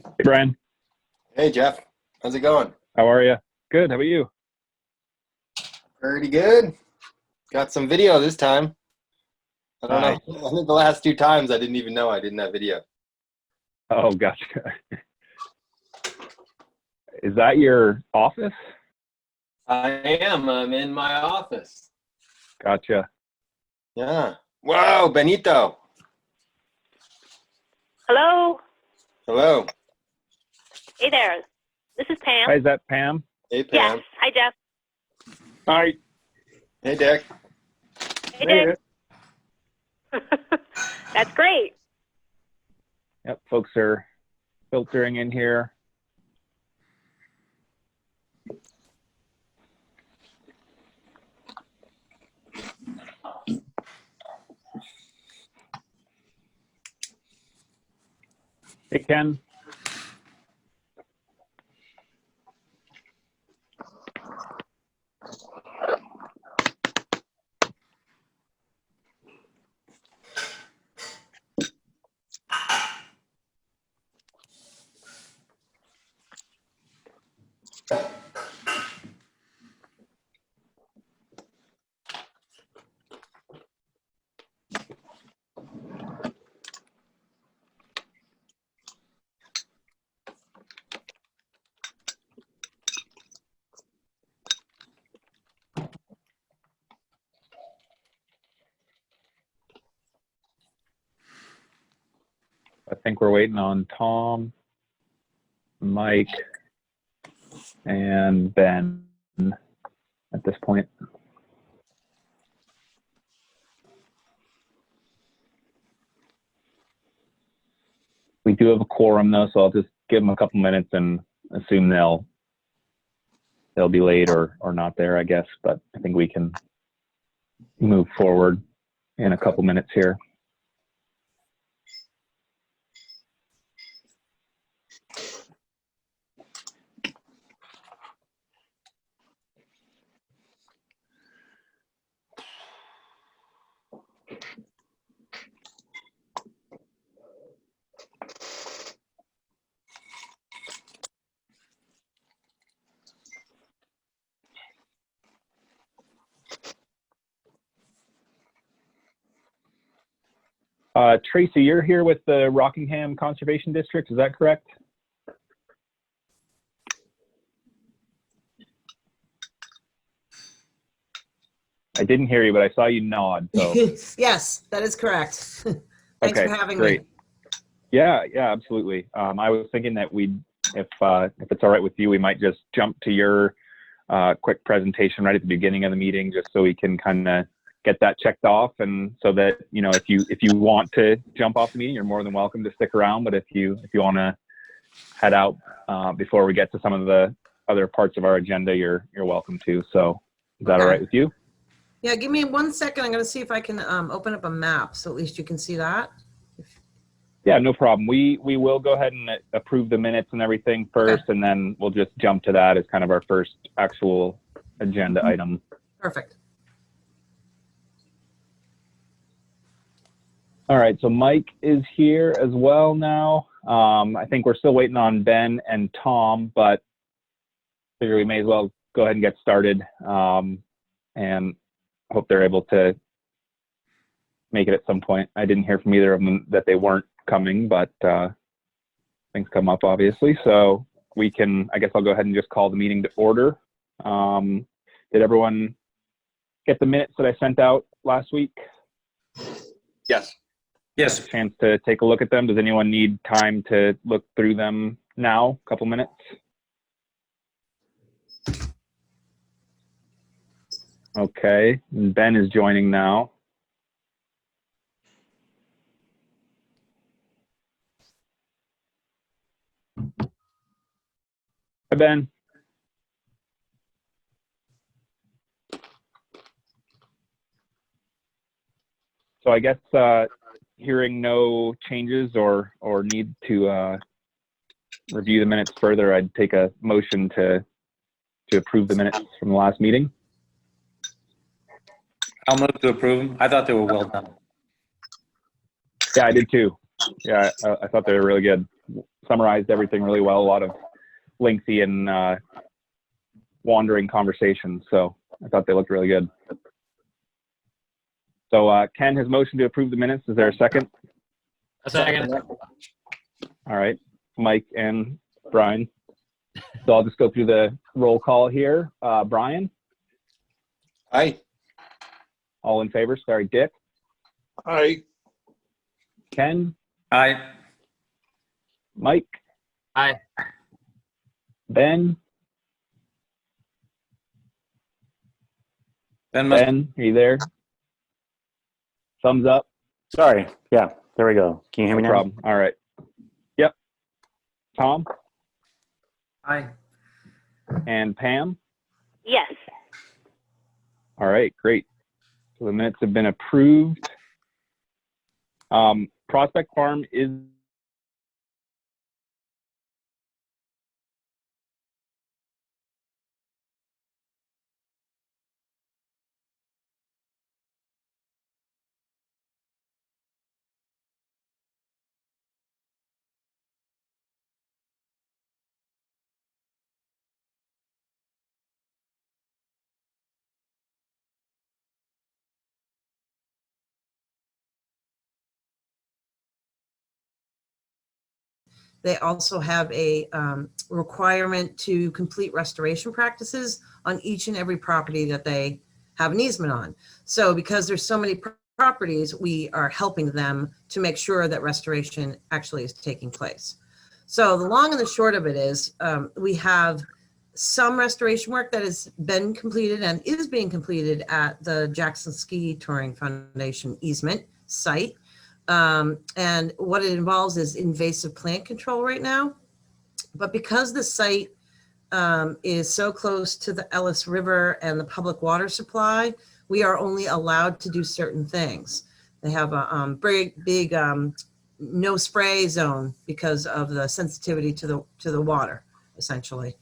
Hey, Brian. Hey Jeff, how's it going? How are you? Good. How about you? Pretty good. Got some video this time. I don't know. Nice. I think the last two times I didn't even know I didn't have video. Oh, gotcha. Is that your office? I am. I'm in my office. Gotcha. Yeah. Whoa, Benito. Hello. Hello. Hey there. This is Pam. Hi, is that Pam? Hey Yes. Pam. Hi, Jeff. Hi. Hey Dick. Hey, Dick. That's great. Yep, folks are filtering in here. Hey, Ken. I think we're waiting on Tom, Mike, and Ben at this point. We do have a quorum though, so I'll just give them a couple minutes and assume they'll be late or not there, I guess. But I think we can move forward in a couple minutes here. Tracy, you're here with the Rockingham Conservation District, is that correct? I didn't hear you, but I saw you nod. So Yes, that is correct. Thanks okay, for having great. me. Yeah, absolutely. I was thinking that if it's all right with you, we might just jump to your quick presentation right at the beginning of the meeting, just so we can kind of get that checked off, and so that if you want to jump off the meeting, you're more than welcome to stick around. But if you want to head out before we get to some of the other parts of our agenda, you're welcome to. So is that all right with you? Yeah, give me 1 second. I'm going to see if I can open up a map so at least you can see that. Yeah, no problem. We will go ahead and approve the minutes and everything first, and then we'll just jump to that as kind of our first actual agenda item. Perfect. All right, so Mike is here as well now. I think we're still waiting on Ben and Tom, but figure we may as well go ahead and get started, and hope they're able to make it at some point. I didn't hear from either of them that they weren't coming, but things come up obviously. So I guess I'll go ahead and just call the meeting to order. Did everyone get the minutes that I sent out last week? Yes. Yes. A chance to take a look at them. Does anyone need time to look through them now? A couple minutes? Okay, and Ben is joining now. Hi, Ben. So I guess hearing no changes or need to review the minutes further, I'd take a motion to approve the minutes from the last meeting. I'll move to approve them. I thought they were well done. Yeah, I did too. Yeah, I thought they were really good. Summarized everything really well. A lot of lengthy and wandering conversations. So I thought they looked really good. So Ken has motioned to approve the minutes. Is there a second? A second. All right, Mike and Brian. So I'll just go through the roll call here. Brian, Aye. all in favor? Sorry, Dick, Aye. Ken, Aye. Mike, Aye. Ben, Ben, are you there? Thumbs up. Sorry. Yeah, there we go. Can you hear me No now? problem. All right. Yep. Tom Aye. and Pam. Yes. All right, great. So the minutes have been approved. Prospect Farm is They also have a requirement to complete restoration practices on each and every property that they have an easement on. So because there's so many properties, we are helping them to make sure that restoration actually is taking place. So the long and the short of it is we have some restoration work that has been completed and is being completed at the Jackson Ski Touring Foundation easement site. And what it involves is invasive plant control right now. But because the site is so close to the Ellis River and the public water supply, we are only allowed to do certain things. They have a big no spray zone because of the sensitivity to the water, essentially.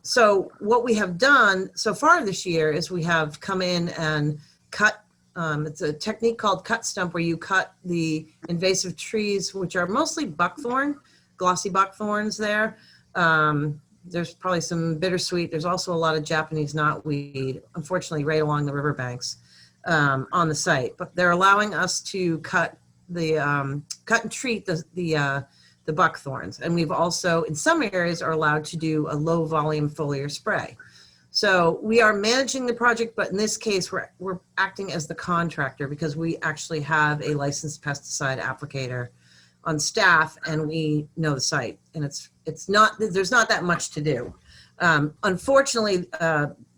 So what we have done so far this year is we have come in and cut. It's a technique called cut stump, where you cut the invasive trees, which are mostly buckthorn, glossy buckthorns there. There's probably some bittersweet. There's also a lot of Japanese knotweed, unfortunately, right along the riverbanks on the site. But they're allowing us to cut and treat the buckthorns. And we've also, in some areas, are allowed to do a low volume foliar spray. So we are managing the project, but in this case, we're acting as the contractor because we actually have a licensed pesticide applicator on staff, and we know the site. And it's not, there's not that much to do. Unfortunately,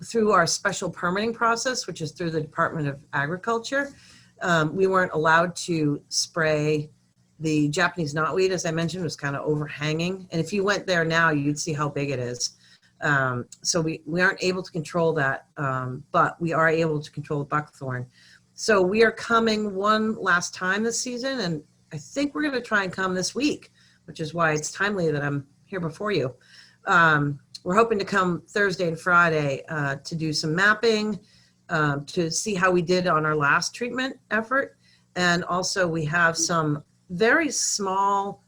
through our special permitting process, which is through the Department of Agriculture, we weren't allowed to spray the Japanese knotweed. As I mentioned, was kind of overhanging. And if you went there now, you'd see how big it is. So we aren't able to control that, but we are able to control the buckthorn. So we are coming one last time this season, and I think we're going to try and come this week, which is why it's timely that I'm here before you. We're hoping to come Thursday and Friday to do some mapping, to see how we did on our last treatment effort. And also we have some very small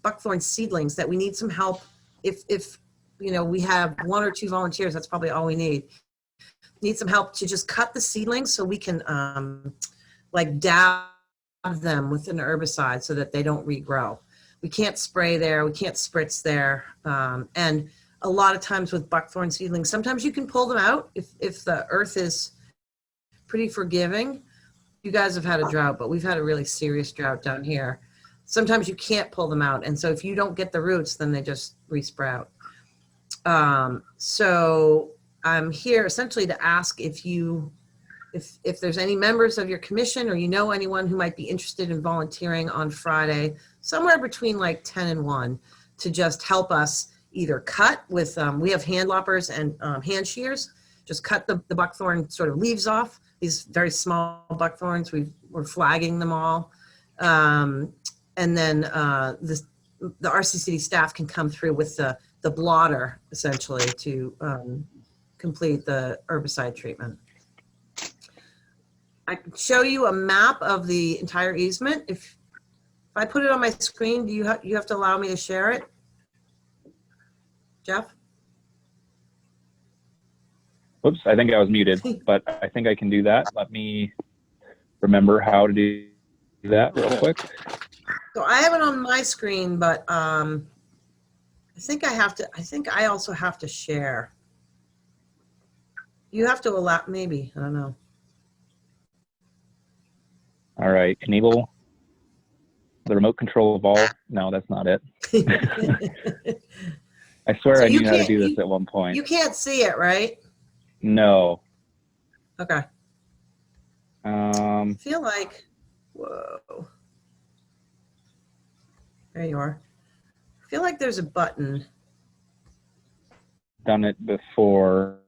buckthorn seedlings that we need some help. If you know, we have 1 or 2 volunteers, that's probably all we need. Need some help to just cut the seedlings so we can like dab them with an herbicide so that they don't regrow. We can't spray there, we can't spritz there. And a lot of times with buckthorn seedlings, sometimes you can pull them out if the earth is pretty forgiving. You guys have had a drought, but we've had a really serious drought down here. Sometimes you can't pull them out. And so if you don't get the roots, then they just resprout. So I'm here essentially to ask if there's any members of your commission or you know anyone who might be interested in volunteering on Friday, somewhere between like 10 and 1, to just help us either cut with, we have hand loppers and hand shears, just cut the buckthorn sort of leaves off, these very small buckthorns. We're flagging them all. And then the RCCD staff can come through with the blotter essentially to complete the herbicide treatment. I can show you a map of the entire easement I put it on my screen, do you have to allow me to share it? Jeff? Whoops, I think I was muted, but I think I can do that. Let me remember how to do that real quick. So I have it on my screen, but I think I also have to share. You have to allow, maybe, I don't know. All right, enable the remote control of all. No, that's not it. I swear So I you knew how to can't- do this at one point. You can't see it, right? No. Okay. I feel like, whoa. There you are. I feel like there's a button. Done it before.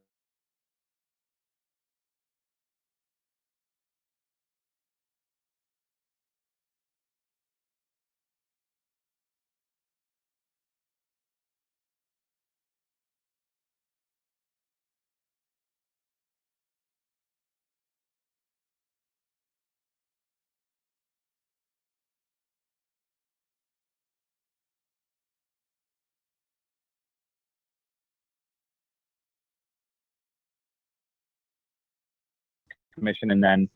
Commission, and then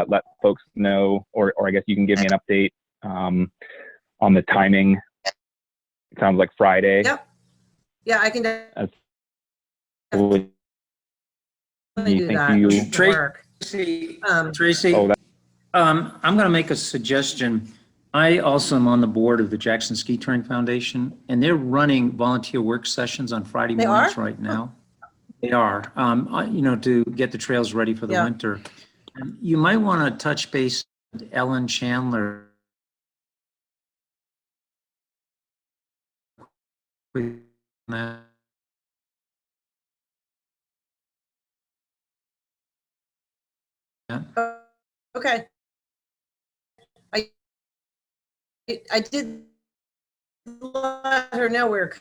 let folks know, or I guess you can give me an update on the timing. It sounds like Friday. Yep. Yeah, I can Would definitely you do think that. you- It'll work. Tracy, Oh, that, I'm going to make a suggestion. I also am on the board of the Jackson Ski Touring Foundation, and they're running volunteer work sessions on Friday They mornings are? right now. They are, to get the trails ready for the Yeah. winter. And you might want to touch base with Ellen Chandler. With that. Okay. I did let her know we were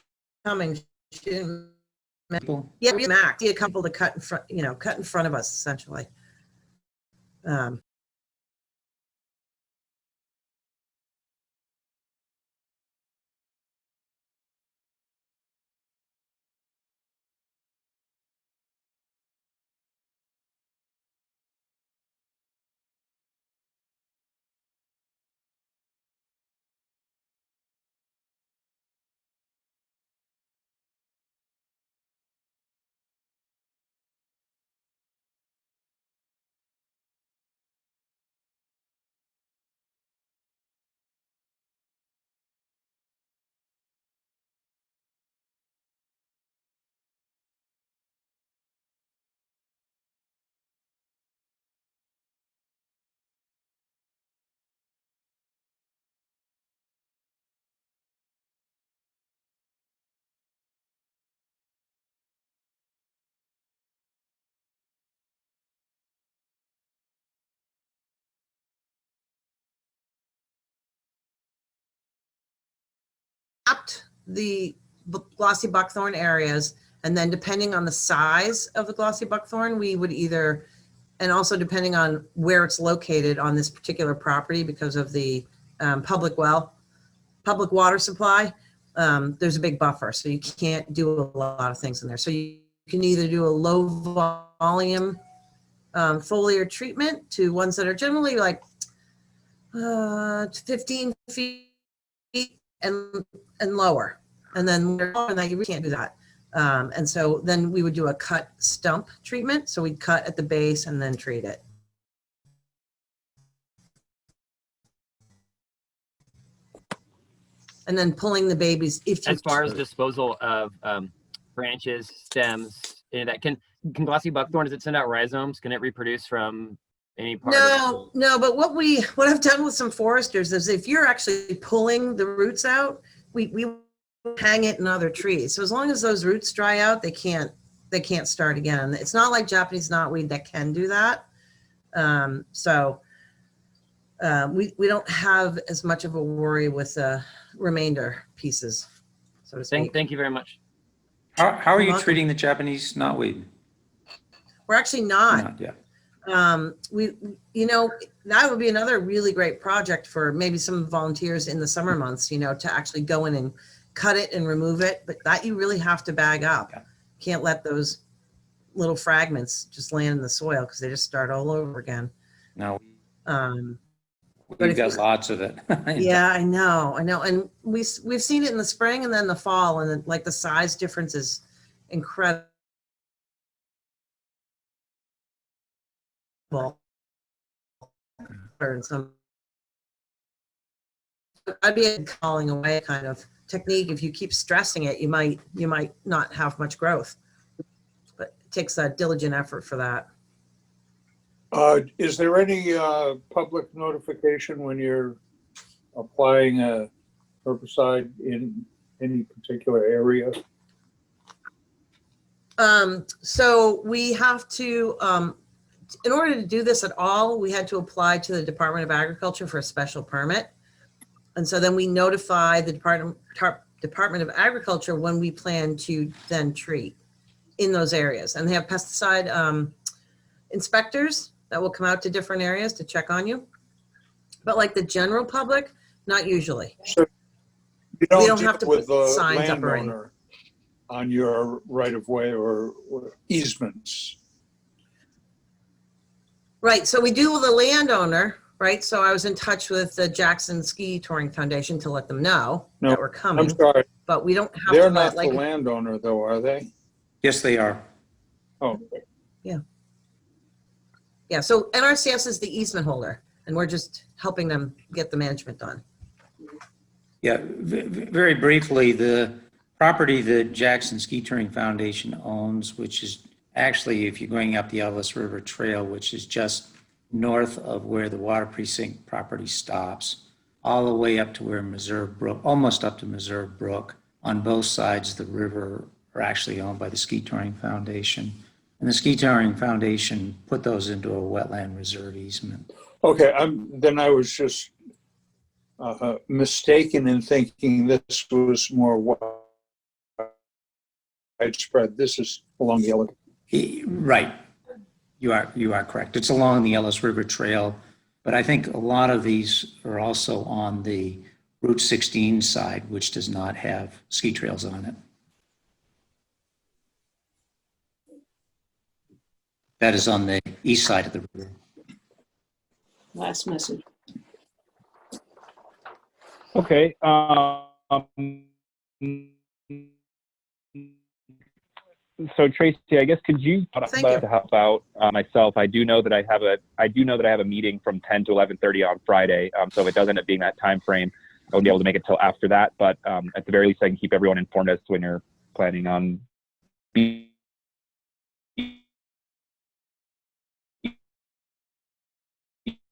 coming. She didn't. People. Yeah, we see a couple to cut in front, cut in front of us essentially. Mapped the glossy buckthorn areas, and then depending on the size of the glossy buckthorn, we would either, and also depending on where it's located on this particular property because of the public water supply, there's a big buffer, so you can't do a lot of things in there. So you can either do a low volume foliar treatment to ones that are generally like 15 feet and lower, and then you really can't do that. And so then we would do a cut stump treatment. So we'd cut at the base and then treat it. And then pulling the babies. As far as disposal of branches, stems, that can glossy buckthorn, does it send out rhizomes? Can it reproduce from any part? No, but what I've done with some foresters is if you're actually pulling the roots out, we hang it in other trees. So as long as those roots dry out, they can't start again. It's not like Japanese knotweed that can do that. We don't have as much of a worry with the remainder pieces, so to speak. Thank you very much. How are you Welcome. treating the Japanese knotweed? We're actually not. Yeah. You know, that would be another really great project for maybe some volunteers in the summer months, you know, to actually go in and cut it and remove it. But that you really have to bag up. Yeah. Can't let those little fragments just land in the soil because they just start all over again. No, But we've if got you- lots of it. Yeah, I know. And we've seen it in the spring and then the fall, and then, like the size difference is incredible. And some, I'd be a calling away kind of technique. If you keep stressing it, you might not have much growth. But it takes a diligent effort for that. Is there any public notification when you're applying a herbicide in any particular area? So we have to, in order to do this at all, we had to apply to the Department of Agriculture for a special permit. And so then we notify the Department of Agriculture when we plan to then treat in those areas. And they have pesticide inspectors that will come out to different areas to check on you. But like the general public, not usually. So you We don't don't deal have to with put the signs up or anything. landowner on your right of way or easements. Right, so we do with the landowner, right? So I was in touch with the Jackson Ski Touring Foundation to let them know No, that we're I'm coming, sorry, but we don't have they're to not let, the like, landowner though, are they? Yes, they are. Oh, yeah, so NRCS is the easement holder, and we're just helping them get the management done. Yeah, very briefly, the property that Jackson Ski Touring Foundation owns, which is actually, if you're going up the Ellis River Trail, which is just north of where the Water Precinct property stops, all the way up to where Meserve Brook, almost up to Meserve Brook, on both sides of the river are actually owned by the Ski Touring Foundation. And the Ski Touring Foundation put those into a wetland reserve easement. okay, then I was just mistaken in thinking this was more widespread. This is along the Ellis. Right. You are correct. It's along the Ellis River Trail, but I think a lot of these are also on the Route 16 side, which does not have ski trails on it. That is on the east side of the river. Last message. Okay. So Tracy, I guess could you Thank you. to help out myself? I do know that I have a meeting from 10 to 11:30 on Friday. So if it does end up being that time frame, I won't be able to make it till after that. But at the very least, I can keep everyone informed as to when you're planning on being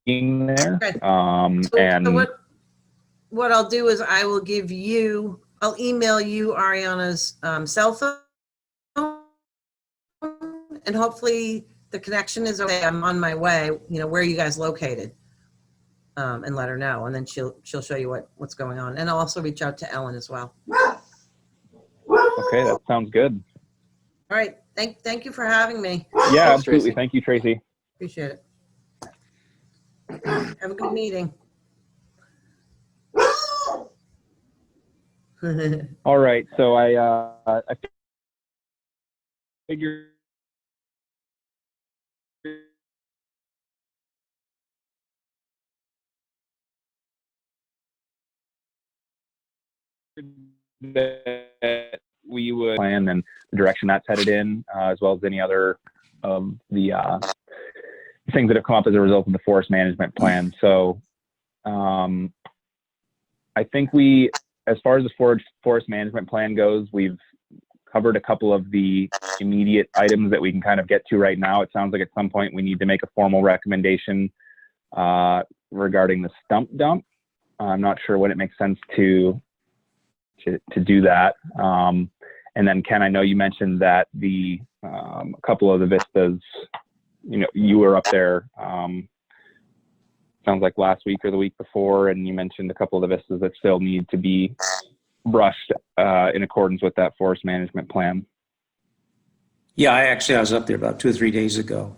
there. Okay. And So what I'll do is I'll email you Ariana's cell phone, and hopefully the connection is okay. I'm on my way, where are you guys located? And let her know, and then she'll show you what's going on. And I'll also reach out to Ellen as well. okay, that sounds good. All right, thank you for having me. Yeah, Thanks, absolutely. Tracy. Thank you, Tracy. Appreciate it. Have a good meeting. All right, so I figured that we would plan and the direction that's headed in, as well as any other of the things that have come up as a result of the forest management plan. So I think as far as the forest management plan goes, we've covered a couple of the immediate items that we can kind of get to right now. It sounds like at some point we need to make a formal recommendation regarding the stump dump. I'm not sure when it makes sense to do that. And then Ken, I know you mentioned that a couple of the vistas, you were up there, sounds like last week or the week before, and you mentioned a couple of the vistas that still need to be brushed in accordance with that forest management plan. Yeah, I was up there about 2 or 3 days ago.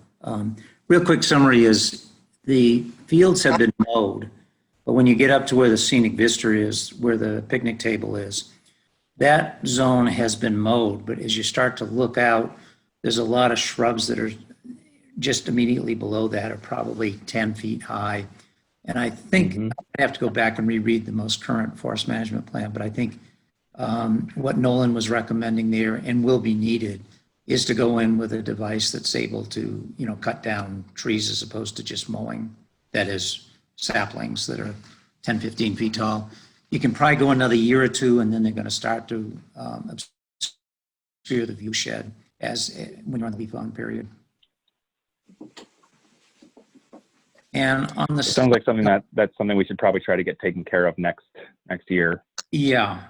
real quick summary is the fields have been mowed, but when you get up to where the scenic vista is, where the picnic table is, that zone has been mowed, but as you start to look out, there's a lot of shrubs that are just immediately below that are probably 10 feet high. And I think I have to go back and reread the most current forest management plan, but I think what Nolan was recommending there and will be needed is to go in with a device that's able to, cut down trees as opposed to just mowing, that is saplings that are 10, 15 feet tall. You can probably go another year or two, and then they're going to start to obscure the view shed when you're on the leaf-on period. And on the It sounds like something that's something we should probably try to get taken care of next year. Yeah,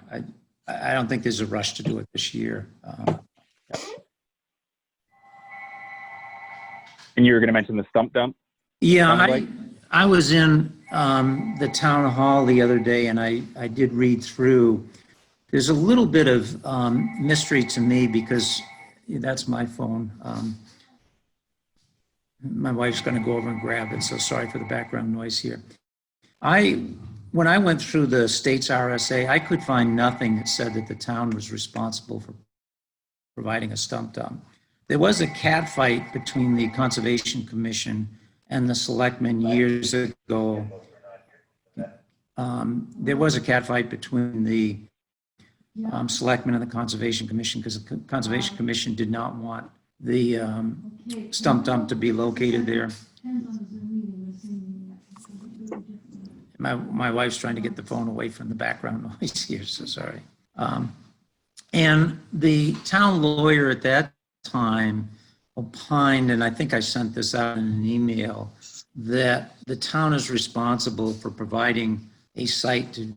I don't think there's a rush to do it this year. And you were going to mention the stump dump? Yeah, Sounds like. I was in the town hall the other day, and I did read through. There's a little bit of mystery to me because that's my phone. My wife's going to go over and grab it, so sorry for the background noise here. When I went through the state's RSA, I could find nothing that said that the town was responsible for providing a stump dump. There was a cat fight between the Conservation Commission and the selectmen years ago. There was a cat fight between the selectmen and the Conservation Commission because the Conservation Commission did not want the stump dump to be located there. My wife's trying to get the phone away from the background noise here, so sorry. And the town lawyer at that time opined, and I think I sent this out in an email, that the town is responsible for providing a site to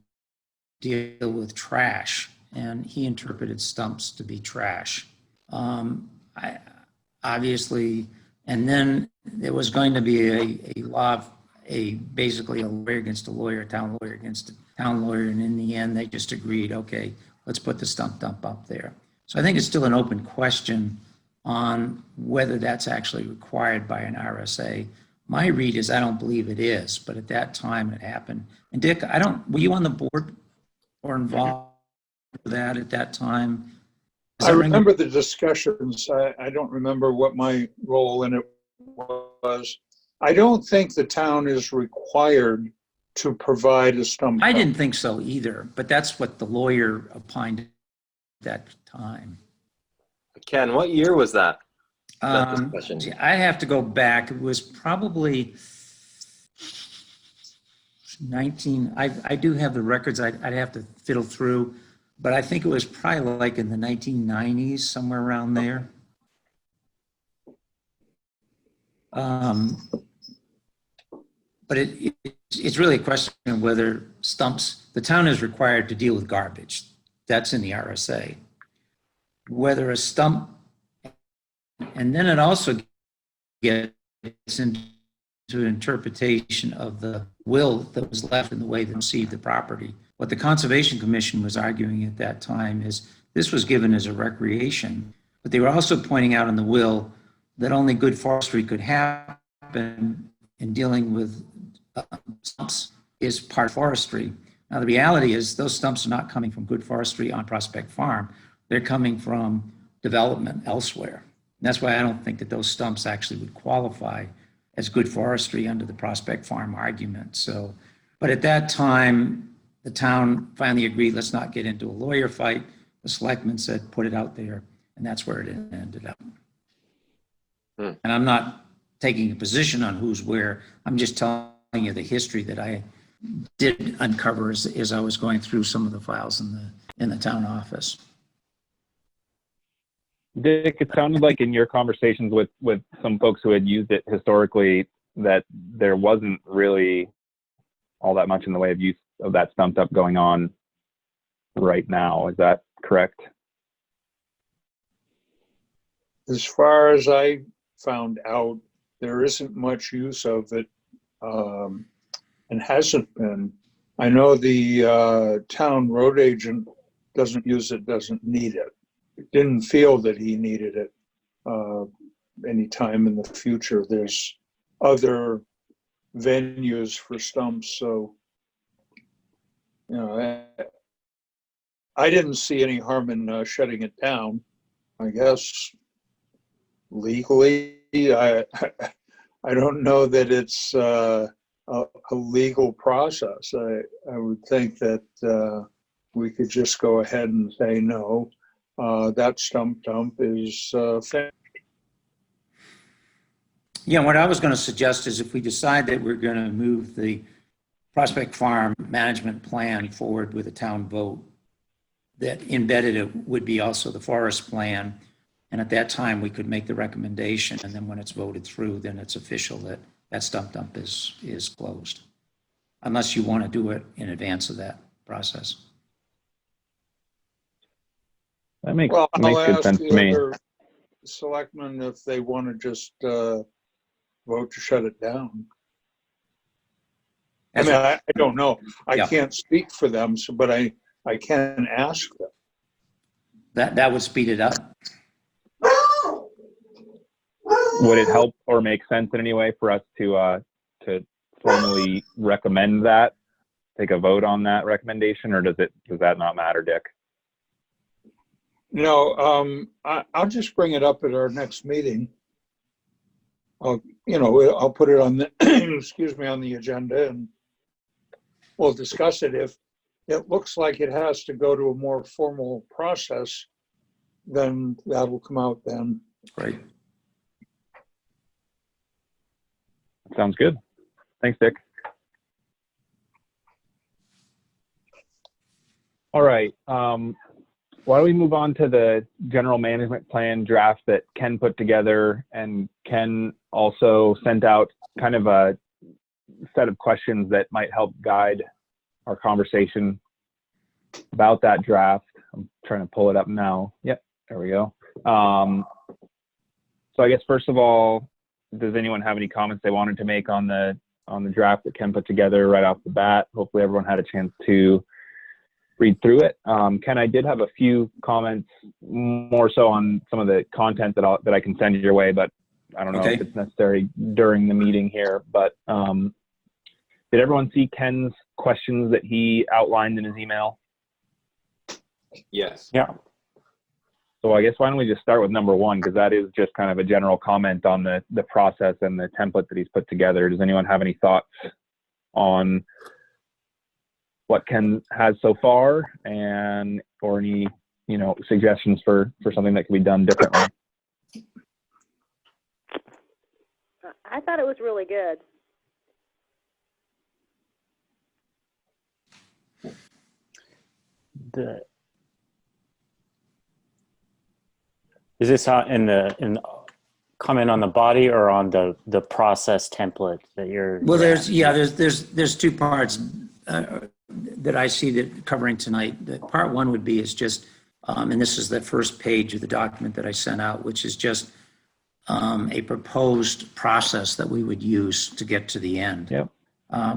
deal with trash, and he interpreted stumps to be trash. Obviously, and then there was going to be a law, basically a lawyer against a lawyer, a town lawyer against a town lawyer, and in the end, they just agreed, okay, let's put the stump dump up there. So I think it's still an open question on whether that's actually required by an RSA. My read is I don't believe it is, but at that time it happened. And Dick, were you on the board or involved with that at that time? I remember the discussions. I don't remember what my role in it was. I don't think the town is required to provide a stump I dump. didn't think so either, but that's what the lawyer opined at that time. Ken, what year was that? Discussion? I have to go back. It was probably 19. I do have the records. I'd have to fiddle through, but I think it was probably like in the 1990s, somewhere around there. But it's really a question of whether stumps, the town is required to deal with garbage. That's in the RSA. Whether a stump, and then it also gets into an interpretation of the will that was left in the way they received the property. What the Conservation Commission was arguing at that time is this was given as a recreation, but they were also pointing out in the will that only good forestry could happen in dealing with stumps is part forestry. Now, the reality is those stumps are not coming from good forestry on Prospect Farm. They're coming from development elsewhere. And that's why I don't think that those stumps actually would qualify as good forestry under the Prospect Farm argument. So, but at that time, the town finally agreed, let's not get into a lawyer fight. The selectmen said, put it out there, and that's where it ended up. And I'm not taking a position on who's where. I'm just telling you the history that I did uncover as I was going through some of the files in the town office. Dick, it sounded like in your conversations with some folks who had used it historically that there wasn't really all that much in the way of use of that stump dump going on right now. Is that correct? As far as I found out, there isn't much use of it and hasn't been. I know the town road agent doesn't use it, doesn't need it. Didn't feel that he needed it anytime in the future. There's other venues for stumps, so, you know, I didn't see any harm in shutting it down. I guess legally, I don't know that it's a legal process. I would think that we could just go ahead and say, no, that stump dump is finished. Yeah, what I was going to suggest is if we decide that we're going to move the Prospect Farm management plan forward with a town vote, that embedded it would be also the forest plan. And at that time, we could make the recommendation. And then when it's voted through, then it's official that that stump dump is closed. Unless you want to do it in advance of that process. That makes, Well, I'll makes good ask sense the to me. other selectmen if they want to just vote to shut it down. I mean, I don't know. I Yeah. can't speak for them, so, but I can ask them. That would speed it up. Would it help or make sense in any way for us to formally recommend that, take a vote on that recommendation, or does that not matter, Dick? No, I'll just bring it up at our next meeting. I'll put it on the, excuse me, on the agenda, and we'll discuss it. If it looks like it has to go to a more formal process, then that'll come out then. Right. Sounds good. Thanks, Dick. All right. Why don't we move on to the general management plan draft that Ken put together, and Ken also sent out kind of a set of questions that might help guide our conversation about that draft. I'm trying to pull it up now. Yep, there we go. So I guess first of all, does anyone have any comments they wanted to make on the draft that Ken put together right off the bat? Hopefully everyone had a chance to read through it. Ken, I did have a few comments, more so on some of the content that I can send your way, but I don't know if it's necessary during the meeting here. But did everyone see Ken's questions that he outlined in his email? Yes. Yeah. So I guess why don't we just start with number one, because that is just kind of a general comment on the process and the template that he's put together. Does anyone have any thoughts on what Ken has so far, and or any suggestions for something that can be done differently? I thought it was really good. Is this in comment on the body or on the process template that you're? Well, there's two parts that I see that covering tonight. That part one would be is just, and this is the first page of the document that I sent out, which is just a proposed process that we would use to get to the end. Yep.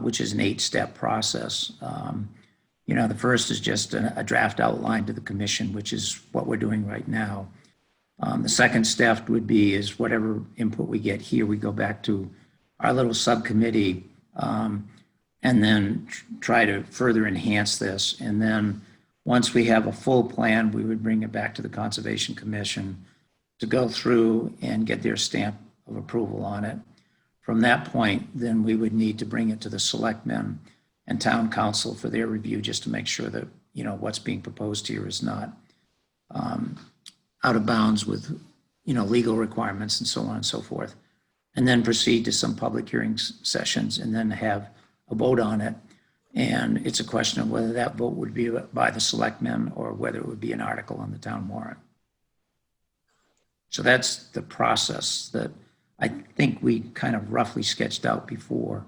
Which is an 8-step process. The first is just a draft outline to the commission, which is what we're doing right now. The second step would be is whatever input we get here, we go back to our little subcommittee and then try to further enhance this. And then once we have a full plan, we would bring it back to the Conservation Commission to go through and get their stamp of approval on it. From that point, then we would need to bring it to the selectmen and town council for their review, just to make sure that, what's being proposed here is not out of bounds with, legal requirements and so on and so forth. And then proceed to some public hearings sessions and then have a vote on it. And it's a question of whether that vote would be by the selectmen or whether it would be an article on the town warrant. So that's the process that I think we kind of roughly sketched out before,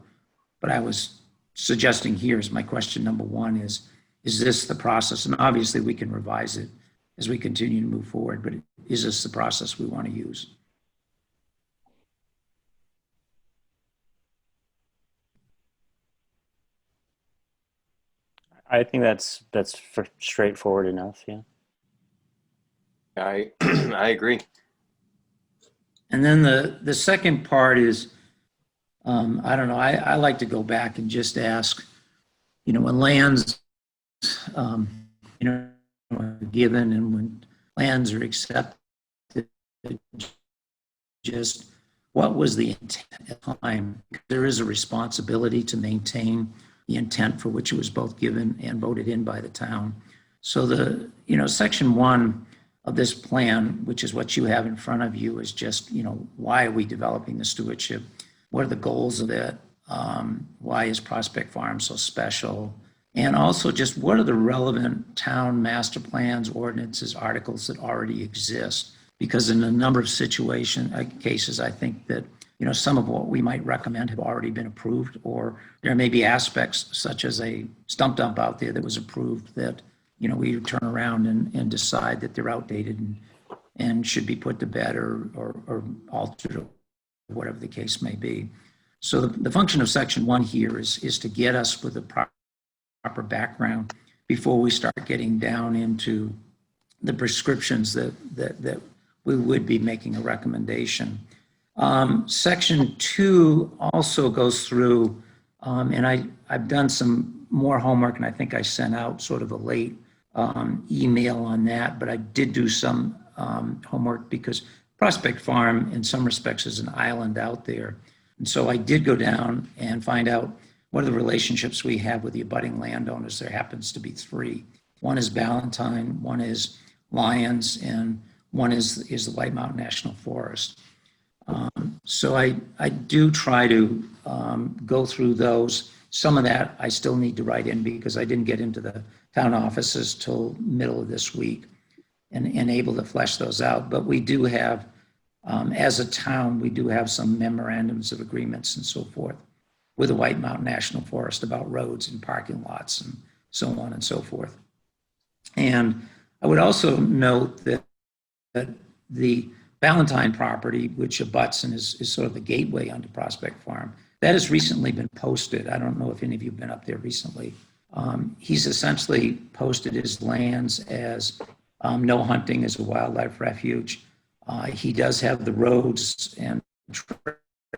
but I was suggesting here is my question number one is this the process? And obviously we can revise it as we continue to move forward, but is this the process we want to use? I think that's straightforward enough. Yeah. I agree. And then the second part is I don't know, I like to go back and just ask, you know, when lands, you know, are given and when lands are accepted, just what was the intent at the time? There is a responsibility to maintain the intent for which it was both given and voted in by the town. So the, you know, section 1 of this plan, which is what you have in front of you, is just, you know, why are we developing the stewardship? What are the goals of it? Why is Prospect Farm so special? And also just what are the relevant town master plans, ordinances, articles that already exist? Because in a number of cases, I think that, you know, some of what we might recommend have already been approved, or there may be aspects such as a stump dump out there that was approved that, you know, we turn around and decide that they're outdated and should be put to bed or altered, or whatever the case may be. So the function of section 1 here is to get us with a proper background before we start getting down into the prescriptions that we would be making a recommendation. Section 2 also goes through, and I've done some more homework, and I think I sent out sort of a late email on that, but I did do some homework because Prospect Farm in some respects is an island out there. And so I did go down and find out what are the relationships we have with the abutting landowners. There happens to be 3. One is Ballantyne, one is Lyons, and one is the White Mountain National Forest. So I do try to go through those. Some of that I still need to write in because I didn't get into the town offices till middle of this week and able to flesh those out. But we do have, as a town, we do have some memorandums of agreements and so forth with the White Mountain National Forest about roads and parking lots and so on and so forth. And I would also note that the Ballantyne property, which abuts and is sort of the gateway onto Prospect Farm, that has recently been posted. I don't know if any of you have been up there recently. He's essentially posted his lands as no hunting as a wildlife refuge. He does have the roads and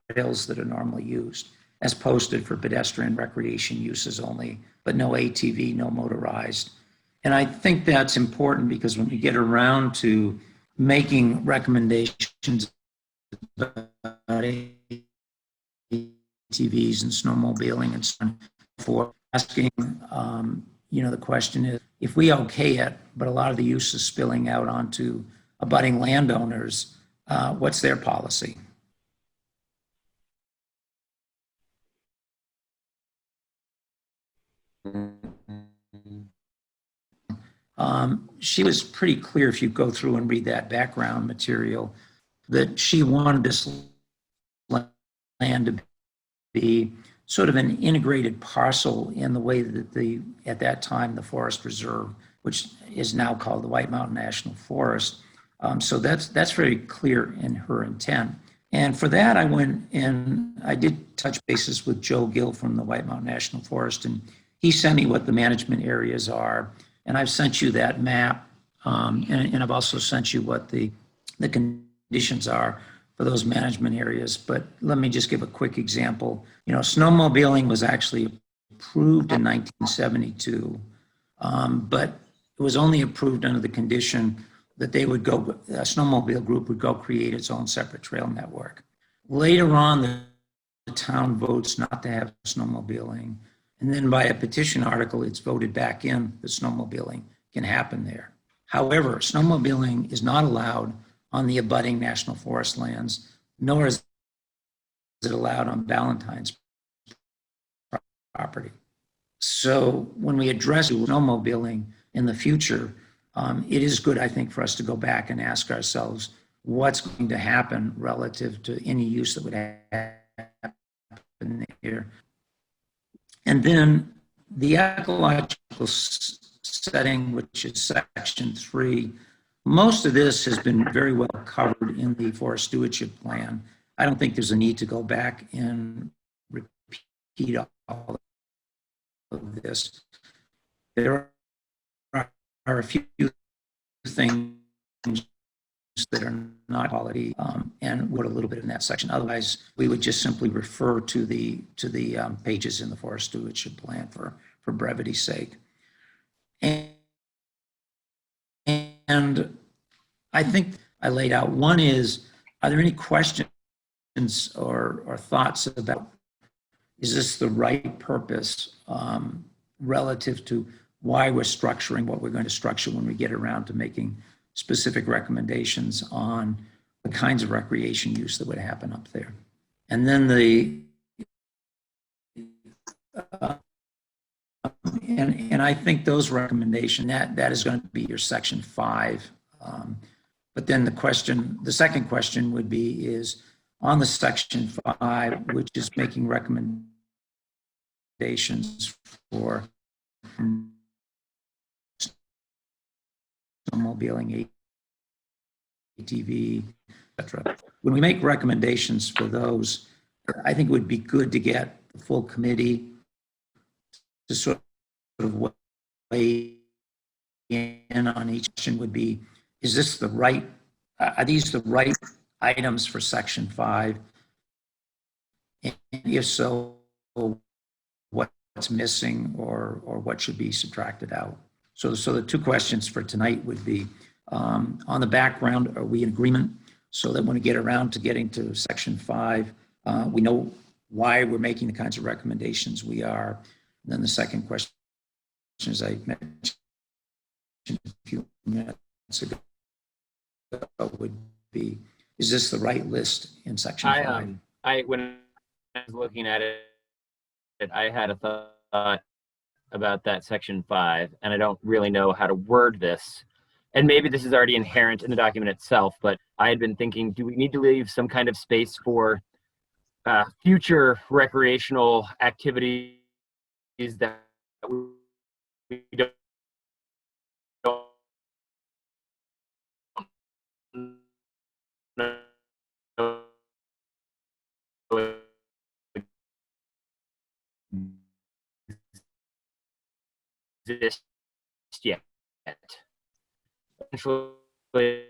trails that are normally used as posted for pedestrian recreation uses only, but no ATV, no motorized. And I think that's important because when we get around to making recommendations about ATVs and snowmobiling and so on, for asking, you know, the question is, if we okay it, but a lot of the use is spilling out onto abutting landowners, what's their policy? She was pretty clear, if you go through and read that background material, that she wanted this land to be sort of an integrated parcel in the way that at that time, the Forest Reserve, which is now called the White Mountain National Forest. So that's very clear in her intent. And for that, I went and I did touch bases with Joe Gill from the White Mountain National Forest, and he sent me what the management areas are. And I've sent you that map, and I've also sent you what the conditions are for those management areas. But let me just give a quick example. You know, snowmobiling was actually approved in 1972, but it was only approved under the condition that they would go, a snowmobile group would go create its own separate trail network. Later on, the town votes not to have snowmobiling. And then by a petition article, it's voted back in that snowmobiling can happen there. However, snowmobiling is not allowed on the abutting national forest lands, nor is it allowed on Ballantyne's property. So when we address snowmobiling in the future, it is good, I think, for us to go back and ask ourselves what's going to happen relative to any use that would happen there. And then the ecological setting, which is section 3, most of this has been very well covered in the forest stewardship plan. I don't think there's a need to go back and repeat all of this. There are a few things that are not quality, and wrote a little bit in that section. Otherwise, we would just simply refer to the pages in the Forest Stewardship Plan for brevity's sake. And I think I laid out, one is, are there any questions or thoughts about, is this the right purpose relative to why we're structuring what we're going to structure when we get around to making specific recommendations on the kinds of recreation use that would happen up there. And then and I think those recommendations, that is going to be your section 5. But then the second question would be is on the section 5, which is making recommendations for snowmobiling, ATV, etc. When we make recommendations for those, I think it would be good to get the full committee to sort of weigh in on each question. Would be, is this the right, are these the right items for section 5? And if so, what's missing or what should be subtracted out? So the two questions for tonight would be, on the background, are we in agreement so that when we get around to getting to section 5, we know why we're making the kinds of recommendations we are? And then the second question, as I mentioned a few minutes ago, would be, is this the right list in section 5? When I was looking at it, I had a thought about that section 5, and I don't really know how to word this. And maybe this is already inherent in the document itself, but I had been thinking, do we need to leave some kind of space for future recreational activities that we don't exist yet. Eventually,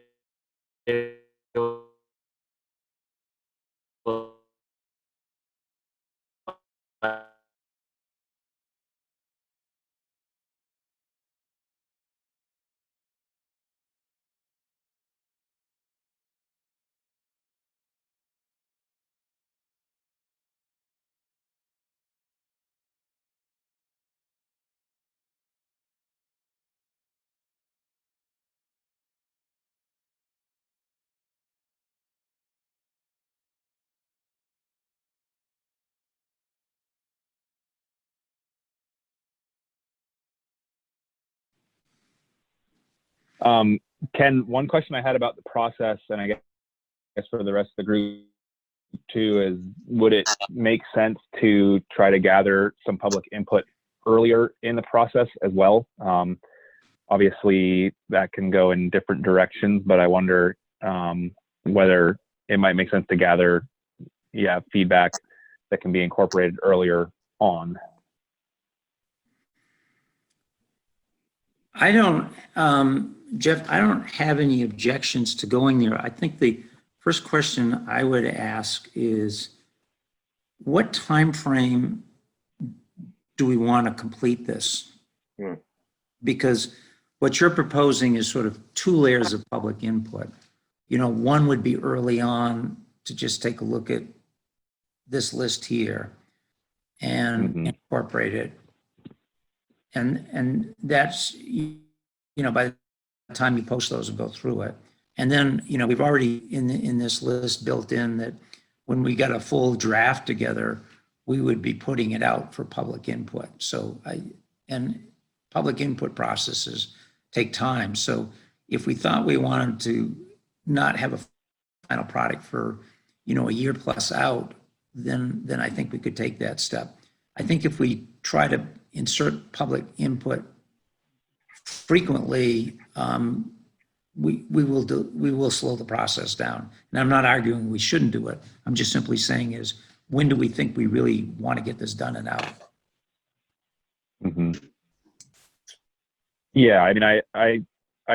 Ken, one question I had about the process, and I guess for the rest of the group too, is would it make sense to try to gather some public input earlier in the process as well? Obviously, that can go in different directions, but I wonder whether it might make sense to gather feedback that can be incorporated earlier on. I don't, Jeff, I don't have any objections to going there. I think the first question I would ask is, what time frame do we want to complete this? Because what you're proposing is sort of 2 layers of public input. You know, one would be early on to just take a look at this list here and incorporate it. And that's, you know, by the time you post those and go through it. And then, you know, we've already in this list built in that when we got a full draft together, we would be putting it out for public input. So and public input processes take time. So if we thought we wanted to not have a final product for, you know, a year plus out, then I think we could take that step. I think if we try to insert public input frequently, we will slow the process down. And I'm not arguing we shouldn't do it. I'm just simply saying is, when do we think we really want to get this done and out? Yeah, I mean, I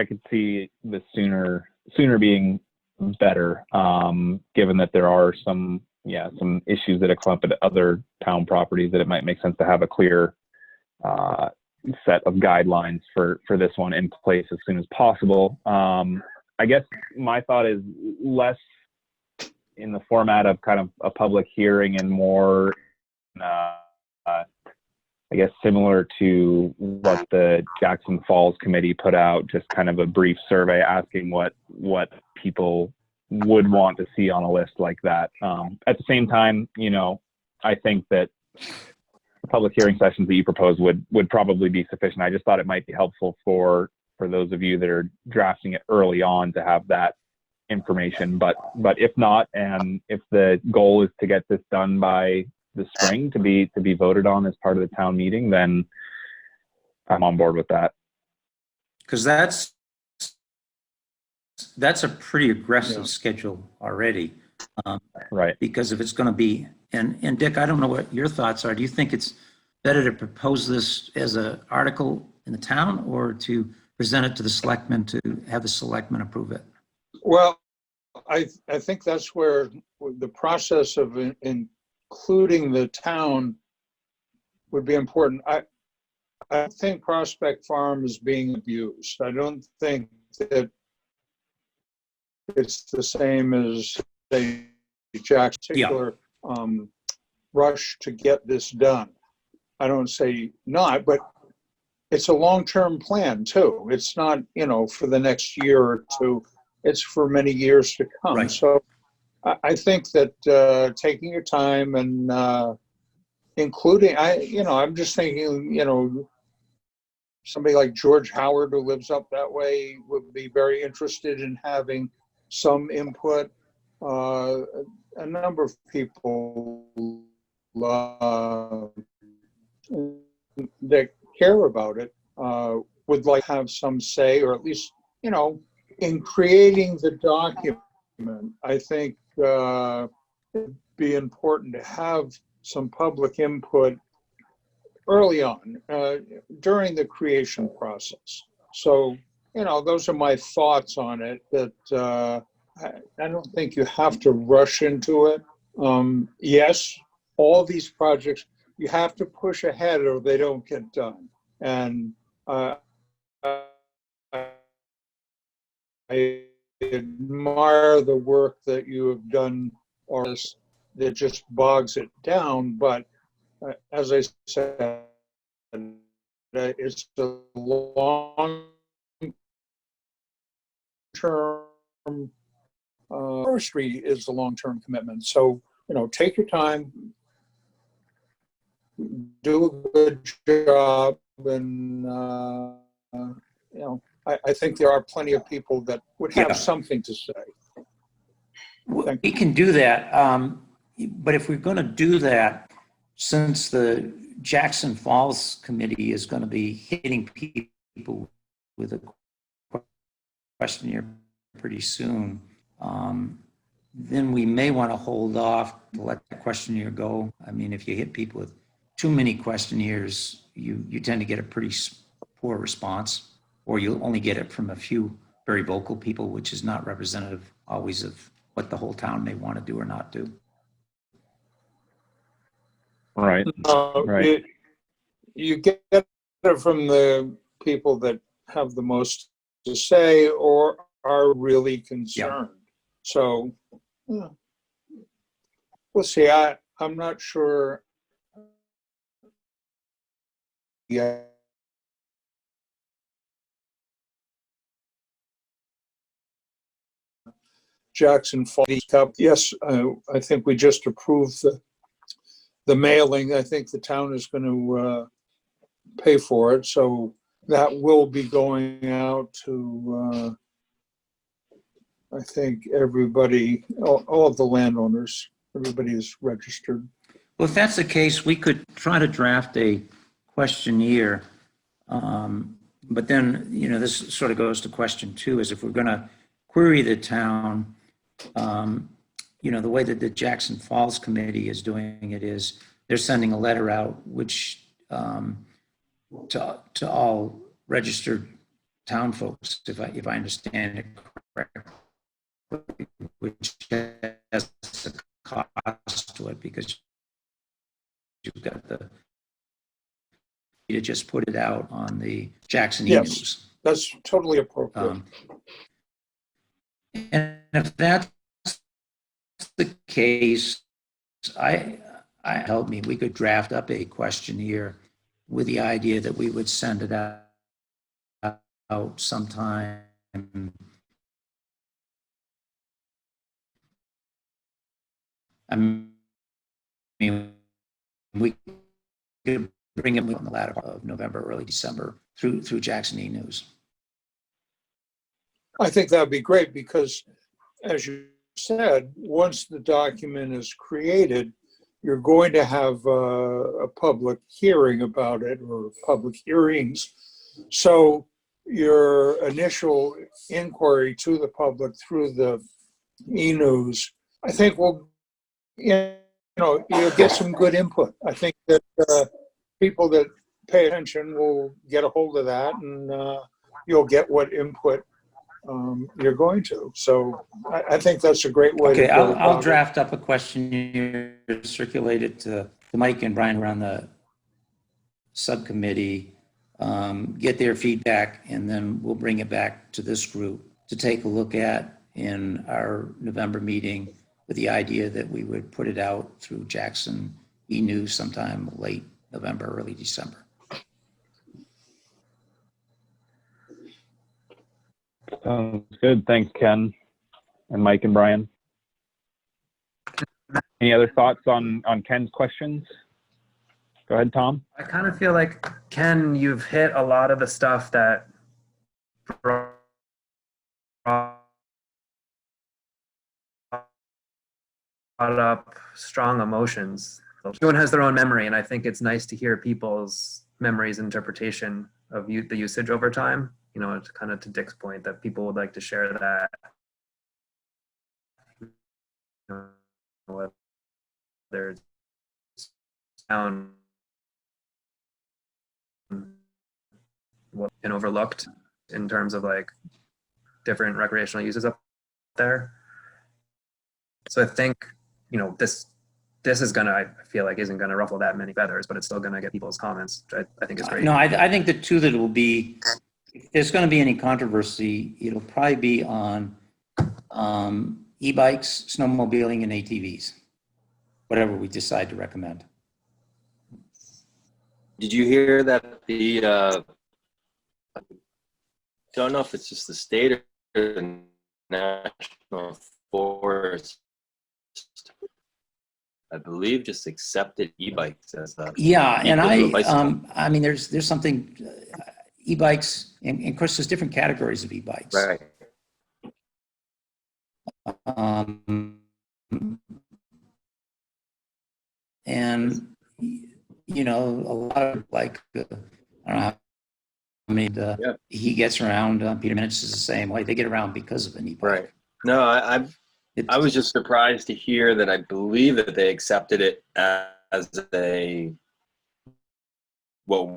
could see the sooner sooner being better, given that there are some issues that have come up at other town properties, that it might make sense to have a clear set of guidelines for this one in place as soon as possible. I guess my thought is less in the format of kind of a public hearing and more, I guess, similar to what the Jackson Falls Committee put out, just kind of a brief survey asking what people would want to see on a list like that. At the same time, I think that the public hearing sessions that you propose would probably be sufficient. I just thought it might be helpful for those of you that are drafting it early on to have that information. But if not, and if the goal is to get this done by the spring to be voted on as part of the town meeting, then I'm on board with that. Because that's a pretty aggressive schedule already. Right. Because if it's going to be, and Dick, I don't know what your thoughts are. Do you think it's better to propose this as an article in the town, or to present it to the selectmen to have the selectmen approve it? Well, I think that's where the process of including the town would be important. I don't think Prospect Farm is being abused. I don't think that it's the same as, say, Jack's particular rush to get this done. I don't say not, but it's a long-term plan too. It's not, for the next year or two. It's for many years to come. Right. So I think that taking your time and including, I'm just thinking, somebody like George Howard, who lives up that way, would be very interested in having some input. A number of people that care about it would like to have some say, or at least, in creating the document. I think it'd be important to have some public input early on during the creation process. So, those are my thoughts on it, that I don't think you have to rush into it. Yes, all these projects, you have to push ahead or they don't get done. And I admire the work that you have done, or that just bogs it down. But as I said, it's a long-term, forestry is a long-term commitment. So, take your time, do a good job, and, I think there are plenty of people that would have something to say. We can do that. But if we're going to do that, since the Jackson Falls Committee is going to be hitting people with a questionnaire pretty soon, then we may want to hold off to let the questionnaire go. I mean, if you hit people with too many questionnaires, you tend to get a pretty poor response, or you'll only get it from a few very vocal people, which is not representative always of what the whole town may want to do or not do. Right. Right. You get it from the people that have the most to say or are really concerned. So we'll see. I'm not sure. Yeah. Jackson Falls Cup. Yes, I think we just approved the mailing. I think the town is going to pay for it, so that will be going out to I think everybody, all of the landowners. Everybody is registered. Well, if that's the case, we could try to draft a questionnaire. But then, this sort of goes to question 2, is if we're going to query the town, the way that the Jackson Falls Committee is doing it is they're sending a letter out, which to all registered town folks, if I understand it correctly, which has a cost to it because you've got you just put it out on the Jackson Yes. E-News. That's totally appropriate. And if that's the case, help me, we could draft up a questionnaire with the idea that we would send it out sometime. I mean, we could bring it on the latter part of November, early December through Jackson E-News. I think that'd be great because, as you said, once the document is created, you're going to have a public hearing about it or public hearings. So your initial inquiry to the public through the e-news, I think will, you'll get some good input. I think that people that pay attention will get a hold of that, and you'll get what input you're going to. So I think that's a great way to go. I'll draft up a questionnaire, circulate it to Mike and Brian around the subcommittee, get their feedback, and then we'll bring it back to this group to take a look at in our November meeting with the idea that we would put it out through Jackson E-News sometime late November, early December. Sounds good. Thanks, Ken and Mike and Brian. Any other thoughts on Ken's questions? Go ahead, Tom. I kind of feel like, Ken, you've hit a lot of the stuff that brought up strong emotions. Everyone has their own memory, and I think it's nice to hear people's memories, interpretation of the usage over time. It's kind of to Dick's point that people would like to share that. Whether it's down and overlooked in terms of like different recreational uses up there. So I think, this is gonna, I feel like isn't gonna ruffle that many feathers, but it's still gonna get people's comments, which I think is great. No, I think the two that will be, if there's going to be any controversy, it'll probably be on e-bikes, snowmobiling, and ATVs, whatever we decide to recommend. Did you hear that I don't know if it's just the state or the National Forest, I believe, just accepted e-bikes as a and I mean, there's something, e-bikes, and of course, there's different categories of e-bikes. right. And a lot of I don't know. I mean, he gets around. Peter Minich is the same way. They get around because of an e-bike. Right. No, I was just surprised to hear that. I believe that they accepted it as what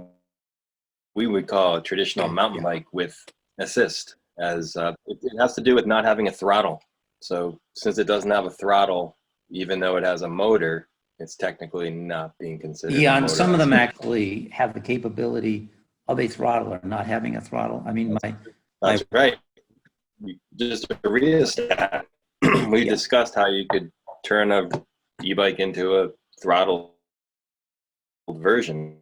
we would call a traditional mountain bike with assist, as it has to do with not having a throttle. So since it doesn't have a throttle, even though it has a motor, it's technically not being considered. Yeah, and some of them actually have the capability of a throttle or not having a throttle. I mean, that's right. Just to read a stat, we discussed how you could turn a e-bike into a throttle version.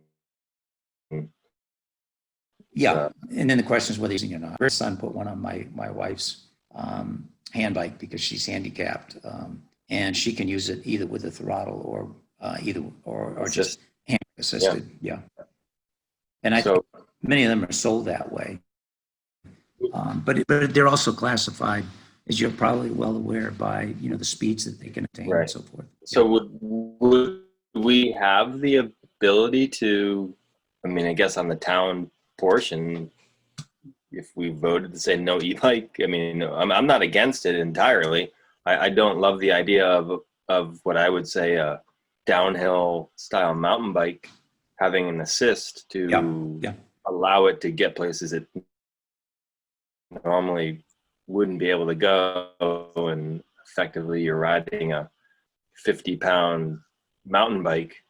Yeah, and then the question is whether using it or not. Her son put one on my wife's hand bike because she's handicapped, and she can use it either with a throttle or just hand assisted. Yeah. And I think many of them are sold that way, but they're also classified, as you're probably well aware, by the speeds that they can attain and so forth. So would we have the ability to? I mean, I guess on the town portion, if we voted to say no e-bike, I mean, I'm not against it entirely. I don't love the idea of what I would say a downhill style mountain bike having an assist to allow it to get places it normally wouldn't be able to go, and effectively you're riding a 50-pound mountain bike,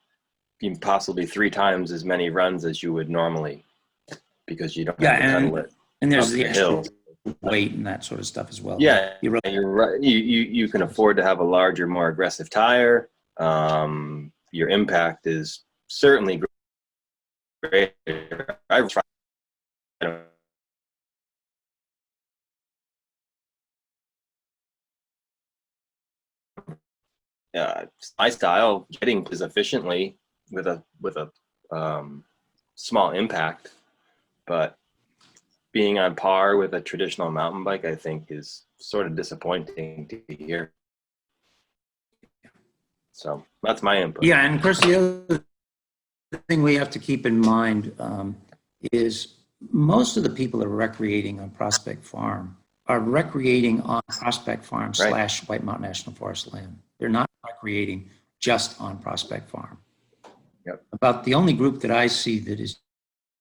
possibly 3 times as many runs as you would normally, because you don't have to pedal it And there's up the the extra hill. weight and that sort of stuff as well. Yeah, You're right. you're right. You can afford to have a larger, more aggressive tire. Your impact is certainly greater. I've tried. My style, getting as efficiently with a small impact, but being on par with a traditional mountain bike, I think, is sort of disappointing to hear. So that's my input. Yeah, and of course, the other thing we have to keep in mind is most of the people that are recreating on Prospect Farm are recreating on Prospect Farm Right. / White Mountain National Forest land. They're not recreating just on Prospect Farm. Yep. About the only group that I see that is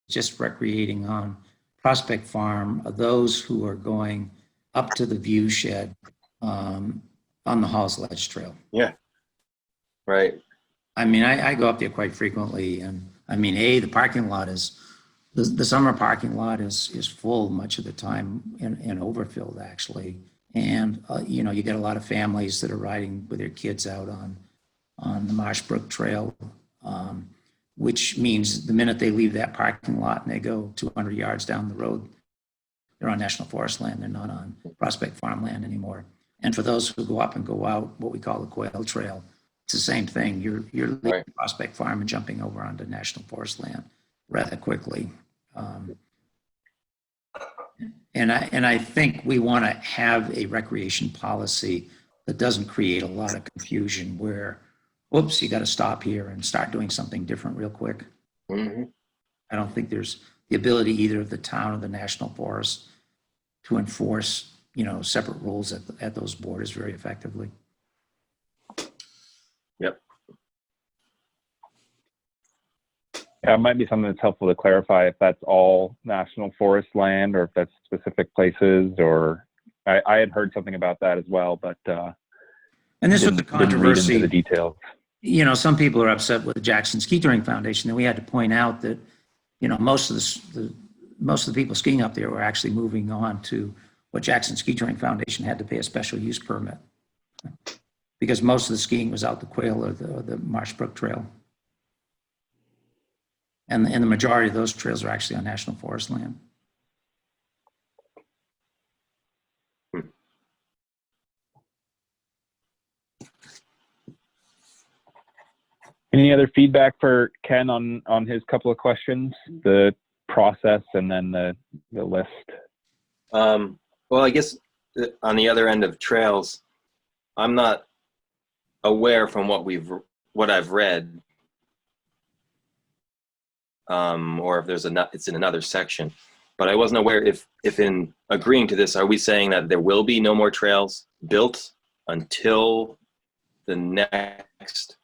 just recreating on Prospect Farm are those who are going up to the view shed on the Halls Ledge Trail. Yeah. Right. I mean, I go up there quite frequently, and I mean, the parking lot is, the summer parking lot is full much of the time and overfilled, actually. And, you know, you get a lot of families that are riding with their kids out on the Marshbrook Trail, which means the minute they leave that parking lot and they go 200 yards down the road, they're on National Forest land. They're not on Prospect Farm land anymore. And for those who go up and go out, what we call the Quail Trail, it's the same thing. You're leaving Right. Prospect Farm and jumping over onto National Forest land rather quickly. And I think we want to have a recreation policy that doesn't create a lot of confusion where, whoops, you got to stop here and start doing something different real quick. Mm-hmm. I don't think there's the ability either of the town or the National Forest to enforce, you know, separate rules at those borders very effectively. Yep. Yeah, it might be something that's helpful to clarify if that's all national forest land or if that's specific places, or I had heard something about that as well, but And this was the didn't read into controversy. the details. You know, some people are upset with the Jackson Ski Touring Foundation, and we had to point out that, you know, most of the people skiing up there were actually moving on to what Jackson Ski Touring Foundation had to pay a special use permit, because most of the skiing was out the Quail or the Marshbrook Trail. And the majority of those trails are actually on National Forest land. Any other feedback for Ken on his couple of questions, the process and then the list? Well, I guess on the other end of trails, I'm not aware from what I've read, or if there's it's in another section, but I wasn't aware if in agreeing to this, are we saying that there will be no more trails built until the next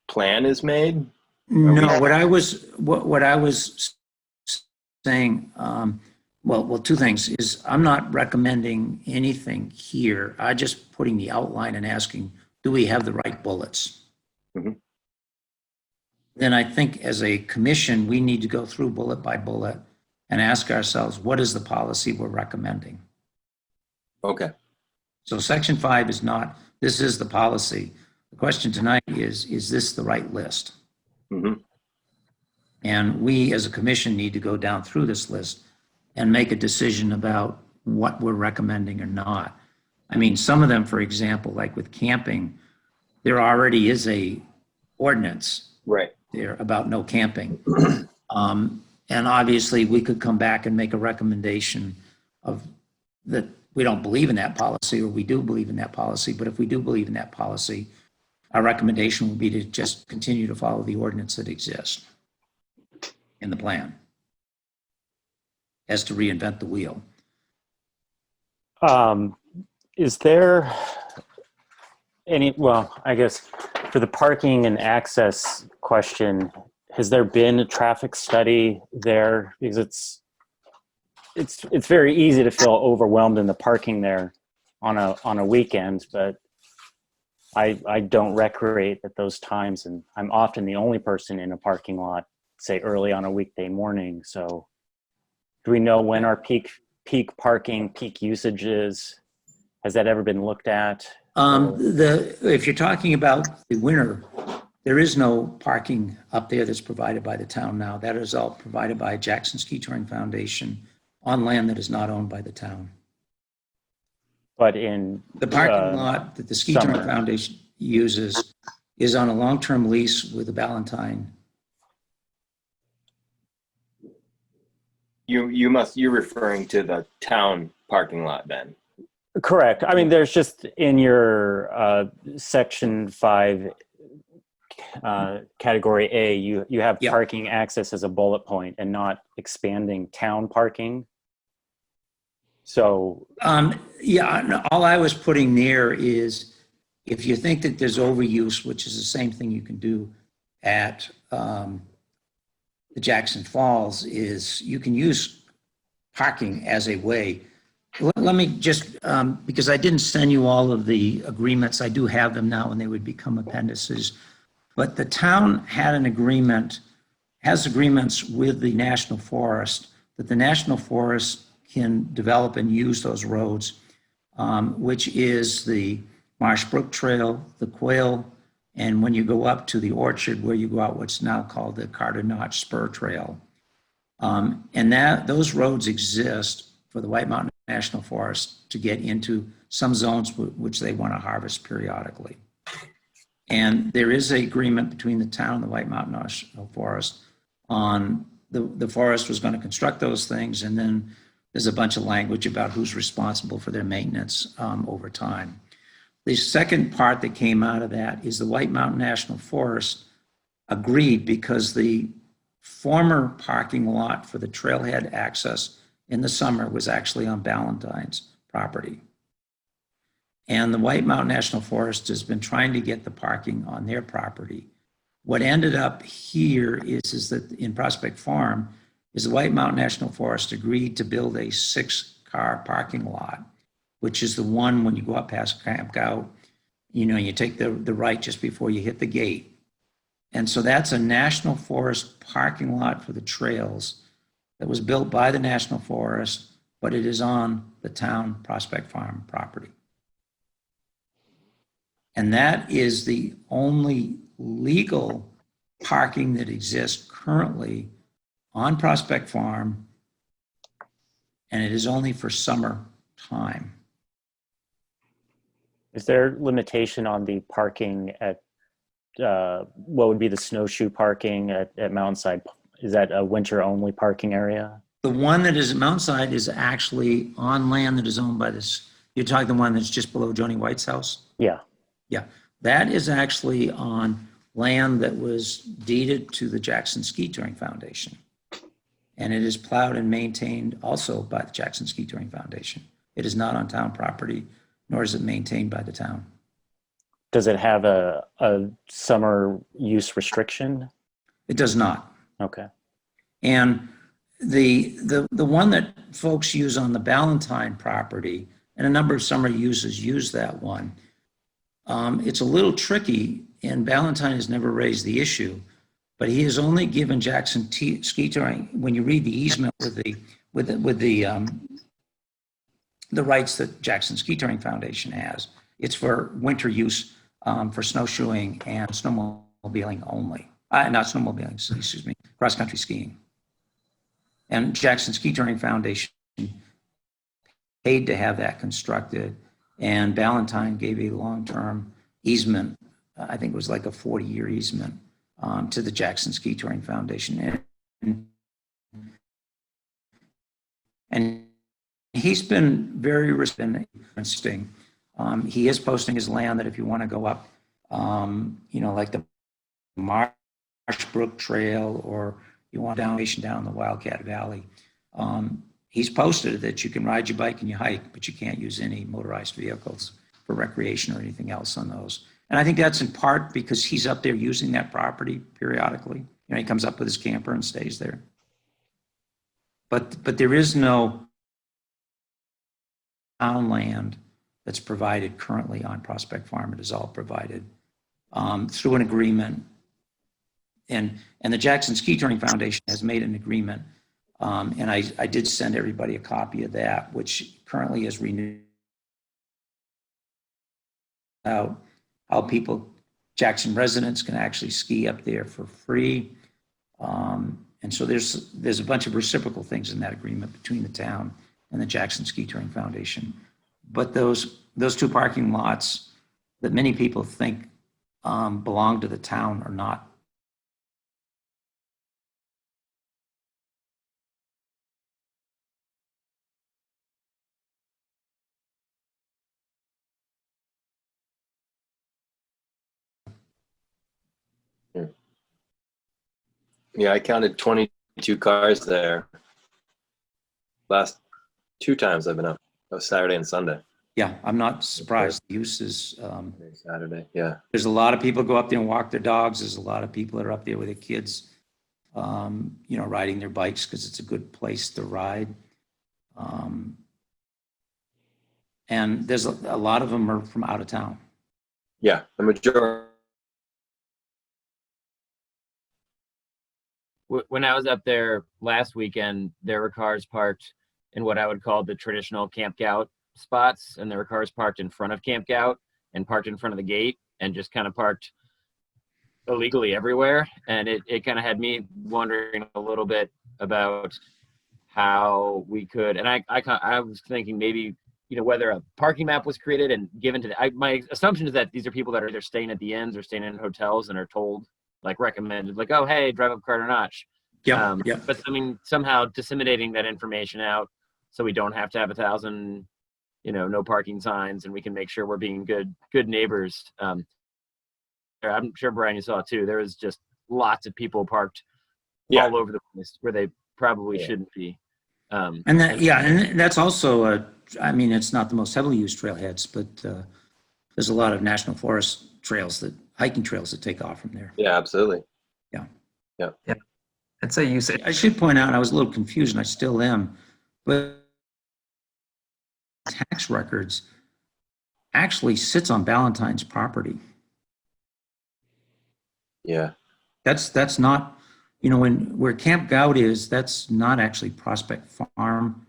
plan is made? No, what I was saying, well, two things is I'm not recommending anything here. I just putting the outline and asking, do we have the right bullets? Mm-hmm. Then I think as a commission, we need to go through bullet by bullet and ask ourselves, what is the policy we're recommending? Okay. So section 5 is not, this is the policy. The question tonight is this the right list? Mm-hmm. And we as a commission need to go down through this list and make a decision about what we're recommending or not. I mean, some of them, for example, like with camping, there already is a ordinance Right. there about no camping. And obviously we could come back and make a recommendation of that we don't believe in that policy or we do believe in that policy. But if we do believe in that policy, our recommendation would be to just continue to follow the ordinance that exists in the plan as to reinvent the wheel. Is there any, well, I guess for the parking and access question, has there been a traffic study there? Because it's very easy to feel overwhelmed in the parking there on a weekend, but I don't recreate at those times, and I'm often the only person in a parking lot, say early on a weekday morning. So do we know when our peak parking, peak usage is? Has that ever been looked at? If you're talking about the winter, there is no parking up there that's provided by the town now. That is all provided by Jackson Ski Touring Foundation on land that is not owned by the town. But in The parking lot that the Ski summer. Touring Foundation uses is on a long-term lease with the Ballantine. You're referring to the town parking lot then? Correct. I mean, there's just in your section 5, category A, you have Yeah. parking access as a bullet point and not expanding town parking. So Yeah, no, all I was putting there is if you think that there's overuse, which is the same thing you can do at the Jackson Falls, is you can use parking as a way. Let me just, because I didn't send you all of the agreements, I do have them now and they would become appendices. But the town had an agreement, has agreements with the National Forest, that the National Forest can develop and use those roads, which is the Marsh Brook Trail, the Quail, and when you go up to the Orchard, where you go out what's now called the Carter Notch Spur Trail. And those roads exist for the White Mountain National Forest to get into some zones which they want to harvest periodically. And there is an agreement between the town and the White Mountain National Forest on the forest was going to construct those things, and then there's a bunch of language about who's responsible for their maintenance over time. The second part that came out of that is the White Mountain National Forest agreed, because the former parking lot for the trailhead access in the summer was actually on Ballantyne's property. And the White Mountain National Forest has been trying to get the parking on their property. What ended up here is that in Prospect Farm, is the White Mountain National Forest agreed to build a 6-car parking lot, which is the one when you go up past Camp Gout, you take the right just before you hit the gate. And so that's a National Forest parking lot for the trails that was built by the National Forest, but it is on the town Prospect Farm property. And that is the only legal parking that exists currently on Prospect Farm, and it is only for summer time. is there limitation on the parking at what would be the snowshoe parking at Mountainside? Is that a winter only parking area? The one that is at Mountainside is actually on land that is owned by this. You're talking the one that's just below Joni White's house? Yeah. Yeah, that is actually on land that was deeded to the Jackson Ski Touring Foundation. And it is plowed and maintained also by the Jackson Ski Touring Foundation. It is not on town property, nor is it maintained by the town. Does it have a summer use restriction? It does not. Okay. And the one that folks use on the Ballantine property, and a number of summer users use that one, it's a little tricky, and Ballantine has never raised the issue, but he has only given Jackson Ski Touring, when you read the easement with the rights that Jackson Ski Touring Foundation has, it's for winter use for snowshoeing and snowmobiling only. Not snowmobiling, excuse me, cross-country skiing. And Jackson Ski Touring Foundation paid to have that constructed, and Ballantine gave a long-term easement, I think it was like a 40-year easement, to the Jackson Ski Touring Foundation. And he's been very interesting. He is posting his land that if you want to go up, like the Marsh Brook Trail, or you want down the Wildcat Valley, he's posted that you can ride your bike and you hike, but you can't use any motorized vehicles for recreation or anything else on those. And I think that's in part because he's up there using that property periodically. He comes up with his camper and stays there. But there is no town land that's provided currently on Prospect Farm. It is all provided through an agreement. And the Jackson Ski Touring Foundation has made an agreement. And I did send everybody a copy of that, which currently is renewed out how people, Jackson residents, can actually ski up there for free. And so there's a bunch of reciprocal things in that agreement between the town and the Jackson Ski Touring Foundation. But those two parking lots that many people think belong to the town are not. Yeah, I counted 22 cars there. Last 2 times I've been up. That was Saturday and Sunday. Yeah, I'm not surprised. The use is, Saturday, yeah. there's a lot of people go up there and walk their dogs. There's a lot of people that are up there with their kids, riding their bikes because it's a good place to ride. And there's a lot of them are from out of town. Yeah, the majority. When I was up there last weekend, there were cars parked in what I would call the traditional Camp Gout spots, and there were cars parked in front of Camp Gout and parked in front of the gate and just kind of parked illegally everywhere. And it kind of had me wondering a little bit about how we could, and I was thinking maybe, whether a parking map was created and given to my assumption is that these are people that are either staying at the inns or staying in hotels and are told, like, recommended, like, oh, hey, drive up Carter Notch. Yeah. But I mean, somehow disseminating that information out so we don't have to have 1,000, no parking signs, and we can make sure we're being good neighbors. I'm sure, Brian, you saw too. There was just lots of people parked all over the place where they probably shouldn't be. And that's also it's not the most heavily used trailheads, but there's a lot of national forest hiking trails that take off from there. Yeah, absolutely. Yeah. I'd say you say. I should point out, I was a little confused, and I still am, but tax records actually sits on Ballantyne's property. Yeah. That's not, where Camp Gout is, that's not actually Prospect Farm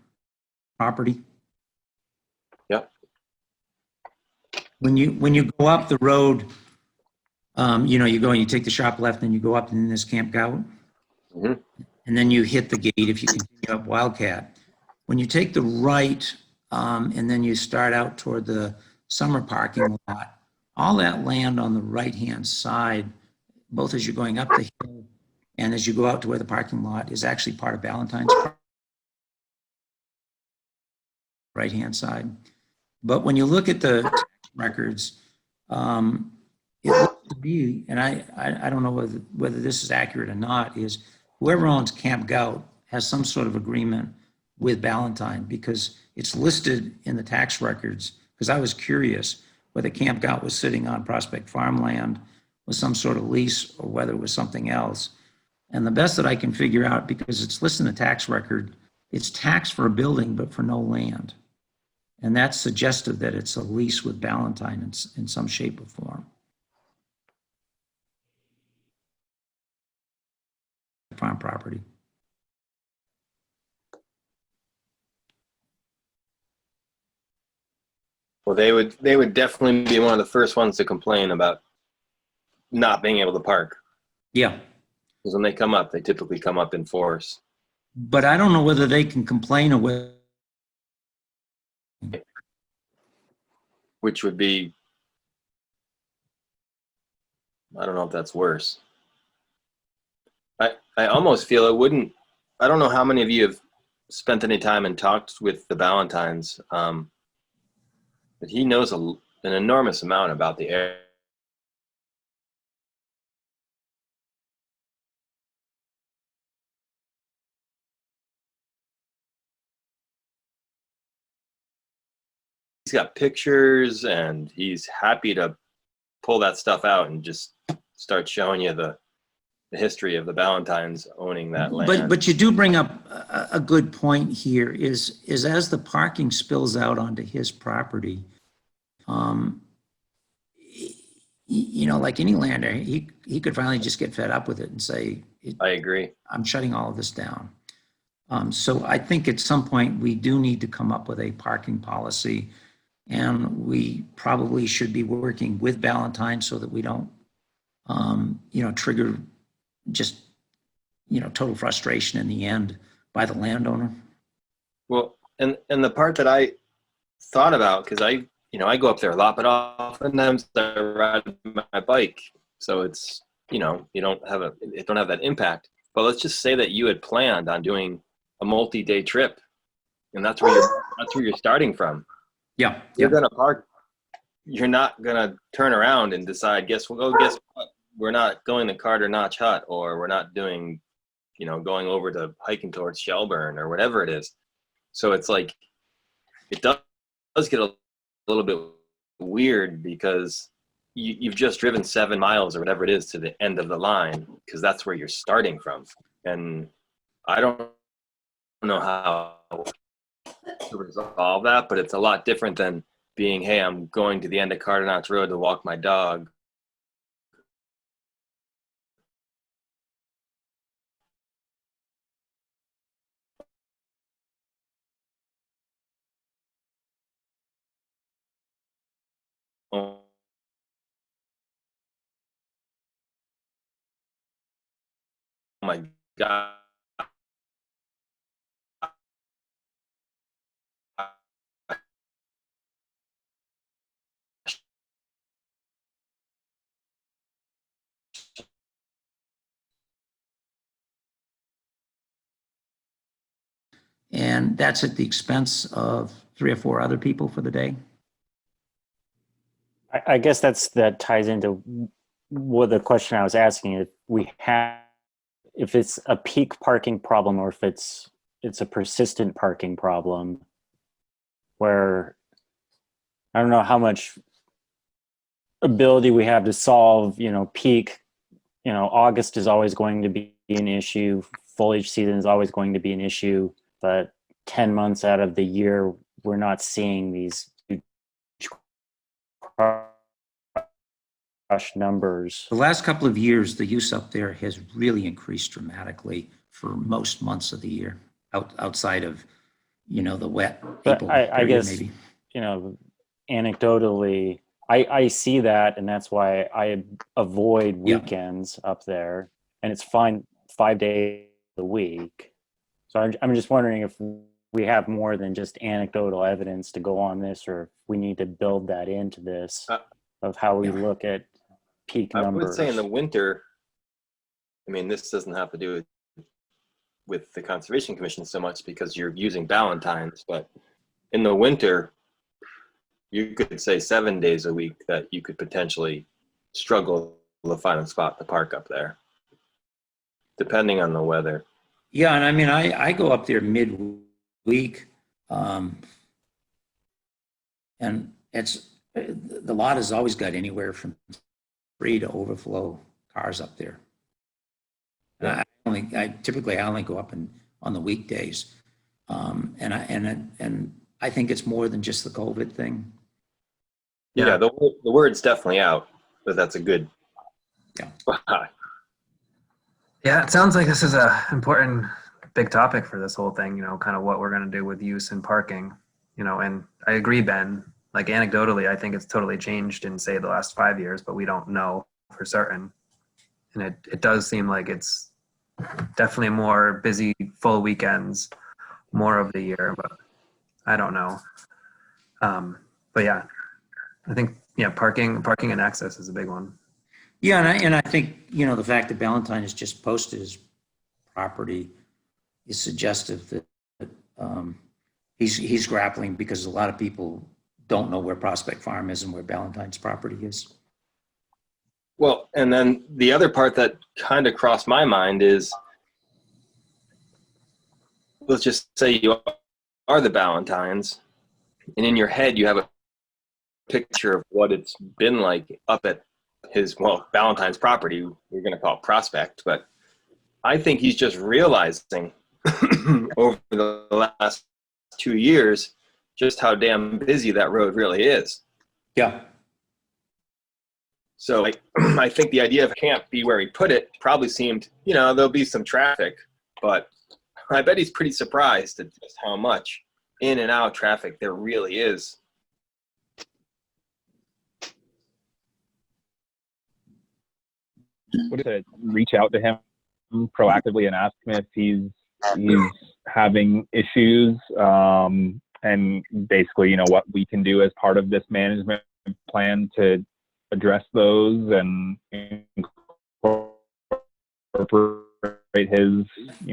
property. Yep. When you go up the road, you go and you take the sharp left and you go up and then there's Camp Gout. Mm-hmm. And then you hit the gate if you continue up Wildcat. When you take the right and then you start out toward the summer parking lot, all that land on the right-hand side, both as you're going up the hill and as you go out to where the parking lot is actually part of Ballantyne's right-hand side. But when you look at the tax records, it looks to be, and I don't know whether this is accurate or not, is whoever owns Camp Gout has some sort of agreement with Ballantyne, because it's listed in the tax records, because I was curious whether Camp Gout was sitting on Prospect farmland with some sort of lease or whether it was something else. And the best that I can figure out, because it's listed in the tax record, it's taxed for a building but for no land. And that's suggestive that it's a lease with Ballantyne in some shape or form. Farm property. Well, they would definitely be one of the first ones to complain about not being able to park. Yeah. Because when they come up, they typically come up in force. But I don't know whether they can complain or whether. Which would be, I don't know if that's worse. I almost feel it wouldn't. I don't know how many of you have spent any time and talked with the Ballantynes, but he knows an enormous amount about the area. He's got pictures, and he's happy to pull that stuff out and just start showing you the the history of the Ballantynes owning that land. But you do bring up a good point here is as the parking spills out onto his property, you know, like any lander, he could finally just get fed up with it and say, I agree. I'm shutting all of this down. So I think at some point we do need to come up with a parking policy, and we probably should be working with Ballantyne so that we don't, you know, trigger just, you know, total frustration in the end by the landowner. Well, and the part that I thought about, because I go up there a lot, but oftentimes I ride my bike, so it's, you know, it don't have that impact. But let's just say that you had planned on doing a multi-day trip, and that's where you're starting from. Yeah, You're gonna park. You're not gonna turn around and decide, guess what? We're not going to Carter Notch Hut, or we're not doing, you know, going over to hiking towards Shelburne or whatever it is. So it's like, it does get a little bit weird, because you've just driven 7 miles or whatever it is to the end of the line, because that's where you're starting from. And I don't know how to resolve that, but it's a lot different than being, hey, I'm going to the end of Carter Notch Road to walk my dog. Oh my God. And that's at the expense of 3 or 4 other people for the day. I guess that ties into what the question I was asking. If it's a peak parking problem, or if it's a persistent parking problem, where I don't know how much ability we have to solve, you know, peak, you know, August is always going to be an issue. Foliage season is always going to be an issue, but 10 months out of the year, we're not seeing these huge crush numbers. The last couple of years, the use up there has really increased dramatically for most months of the year, outside of, you know, the wet April But I period, guess, maybe. you know, anecdotally, I see that, and that's why I avoid weekends up there, and it's fine 5 days a week. So I'm just wondering if we have more than just anecdotal evidence to go on this, or if we need to build that into this of how we look at peak numbers. I would say in the winter, I mean, this doesn't have to do with the Conservation Commission so much because you're using Ballantynes, but in the winter, you could say 7 days a week that you could potentially struggle to find a spot to park up there, depending on the weather. Yeah, and I mean, I go up there midweek, and it's, the lot has always got anywhere from 3 to overflow cars up there. Yeah. I typically only go up on the weekdays, and I think it's more than just the COVID thing. Yeah, the word's definitely out, but that's a good. Yeah. Yeah, it sounds like this is a important big topic for this whole thing, you know, kind of what we're going to do with use and parking, you know, and I agree, Ben, like anecdotally, I think it's totally changed in, say, the last 5 years, but we don't know for certain. And it does seem like it's definitely more busy, full weekends, more of the year, but I don't know. But yeah, I think, yeah, parking and access is a big one. Yeah, and I think, you know, the fact that Ballantyne has just posted his property is suggestive that he's grappling, because a lot of people don't know where Prospect Farm is and where Ballantyne's property is. Well, and then the other part that kind of crossed my mind is, let's just say you are the Ballantynes, and in your head you have a picture of what it's been like up at Valentine's property, we're going to call it Prospect, but I think he's just realizing over the last 2 years just how damn busy that road really is. Yeah. So I think the idea of can't be where he put it probably seemed, there'll be some traffic, but I bet he's pretty surprised at just how much in and out traffic there really is. What is it? Reach out to him proactively and ask him if he's having issues, and basically, what we can do as part of this management plan to address those and incorporate his.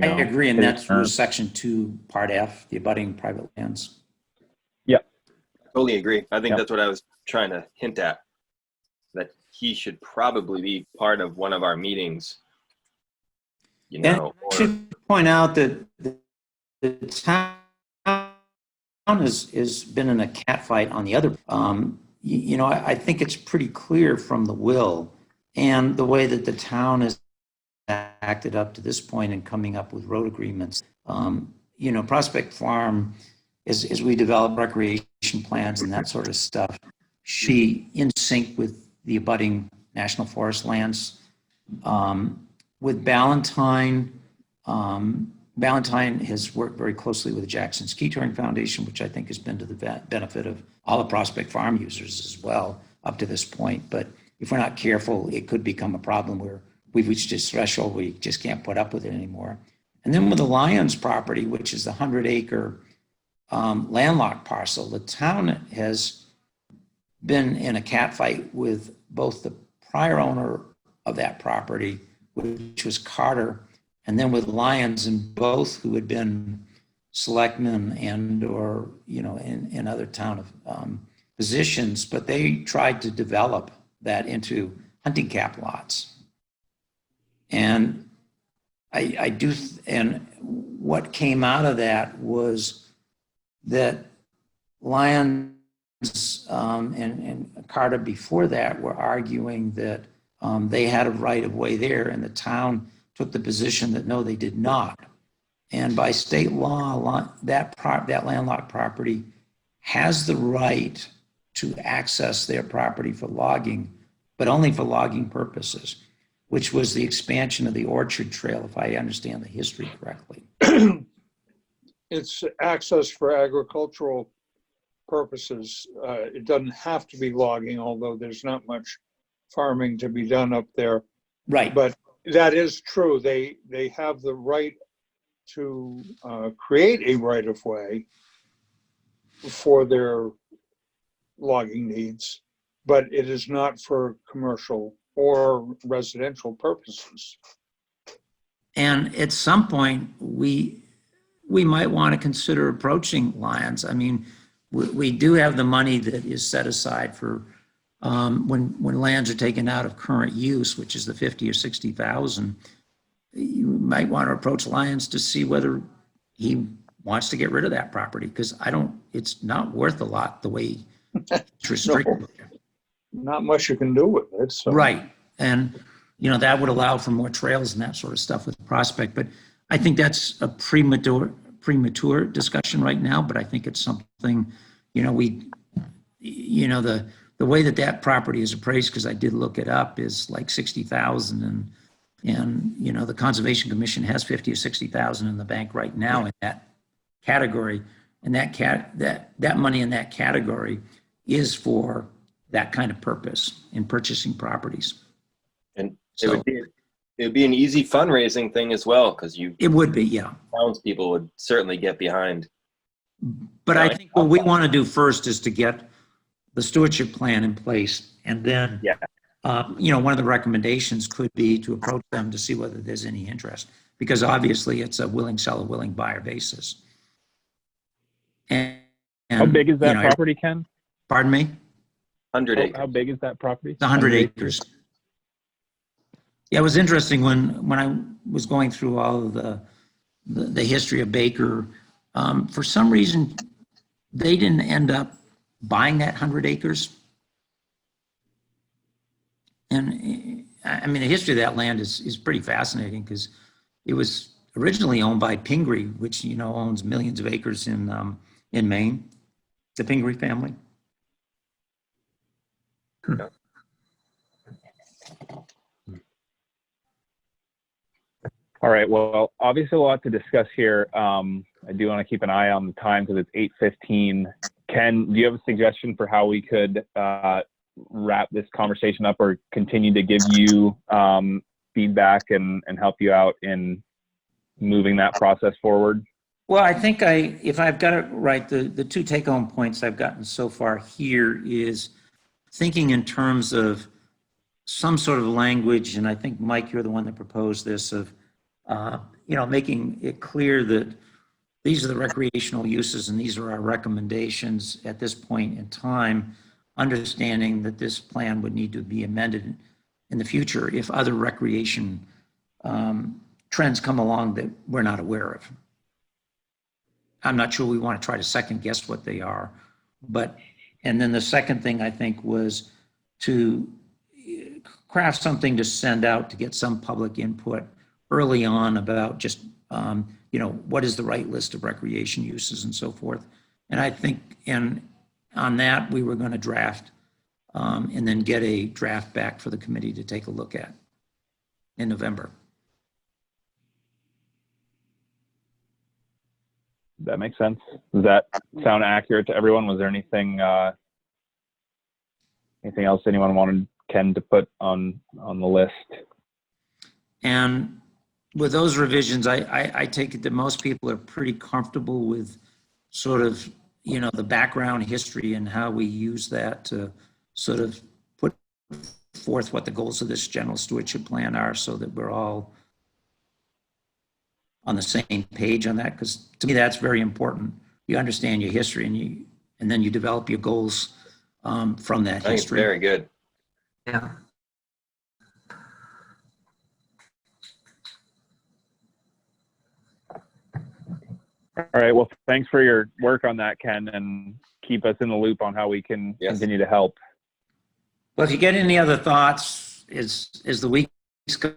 I agree, and that's through Section 2, Part F, the abutting private lands. Totally agree. I think Yep. that's what I was trying to hint at, that he should probably be part of one of our meetings. And I should point out that the town has been in a catfight on the other. I think it's pretty clear from the will and the way that the town has acted up to this point in coming up with road agreements. Prospect Farm, as we develop recreation plans and that sort of stuff, should be in sync with the abutting national forest lands. With Ballantine, Ballantine has worked very closely with the Jackson Ski Touring Foundation, which I think has been to the benefit of all the Prospect Farm users as well up to this point. But if we're not careful, it could become a problem where we've reached this threshold where you just can't put up with it anymore. And then with the Lyons property, which is the 100-acre landlocked parcel, the town has been in a catfight with both the prior owner of that property, which was Carter, and then with Lyons, and both who had been selectmen and or in other town positions, but they tried to develop that into hunting cap lots. And and what came out of that was that Lyons and Carter before that were arguing that they had a right of way there, and the town took the position that no, they did not. And by state law, that landlocked property has the right to access their property for logging, but only for logging purposes, which was the expansion of the Orchard Trail, if I understand the history correctly. It's access for agricultural purposes. It doesn't have to be logging, although there's not much farming to be done up there. Right. But that is true. They have the right to create a right of way for their logging needs, but it is not for commercial or residential purposes. And at some point, we might want to consider approaching Lyons. I mean, we do have the money that is set aside for when lands are taken out of current use, which is the 50 or 60,000. You might want to approach Lyons to see whether he wants to get rid of that property, because it's not worth a lot the way it's restricted. No, not much you can do with it. So. Right. And, that would allow for more trails and that sort of stuff with Prospect. But I think that's a premature discussion right now, but I think it's something, the way that property is appraised, because I did look it up, is like 60,000, and the Conservation Commission has 50 or 60,000 in the bank right now in that category, and that money in that category is for that kind of purpose in purchasing properties. And it would be an easy fundraising thing as well, because it would be, yeah. Townspeople would certainly get behind. But I think what we want to do first is to get the stewardship plan in place, and then one of the recommendations could be to approach them to see whether there's any interest, because obviously it's a willing seller, willing buyer basis. And how big is that property, Ken? Pardon me? 100 acres. How big is that property? It's 100 acres. Yeah, it was interesting when I was going through all of the history of Baker. For some reason, they didn't end up buying that 100 acres. And I mean, the history of that land is pretty fascinating because it was originally owned by Pingree, which, you know, owns millions of acres in Maine, the Pingree family. All right. Well, obviously a lot to discuss here. I do want to keep an eye on the time because it's 8:15. Ken, do you have a suggestion for how we could wrap this conversation up or continue to give you feedback and help you out in moving that process forward? Well, I think if I've got it right, the two take-home points I've gotten so far here is thinking in terms of some sort of language, and I think, Mike, you're the one that proposed this, of making it clear that these are the recreational uses and these are our recommendations at this point in time, understanding that this plan would need to be amended in the future if other recreation trends come along that we're not aware of. I'm not sure we want to try to second guess what they are, and then the second thing I think was to craft something to send out to get some public input early on about just, what is the right list of recreation uses and so forth. And I think, and on that, we were going to draft and then get a draft back for the committee to take a look at in November. That makes sense. Does that sound accurate to everyone? Was there anything else anyone wanted Ken to put on the list? And with those revisions, I take it that most people are pretty comfortable with sort of, the background history and how we use that to sort of put forth what the goals of this general stewardship plan are, so that we're all on the same page on that. Because to me, that's very important. You understand your history and then you develop your goals from that I think it's history. very good. Yeah. All right. Well, thanks for your work on that, Ken, and keep us in the loop on how we can continue to help. Well, if you get any other thoughts, as the weeks go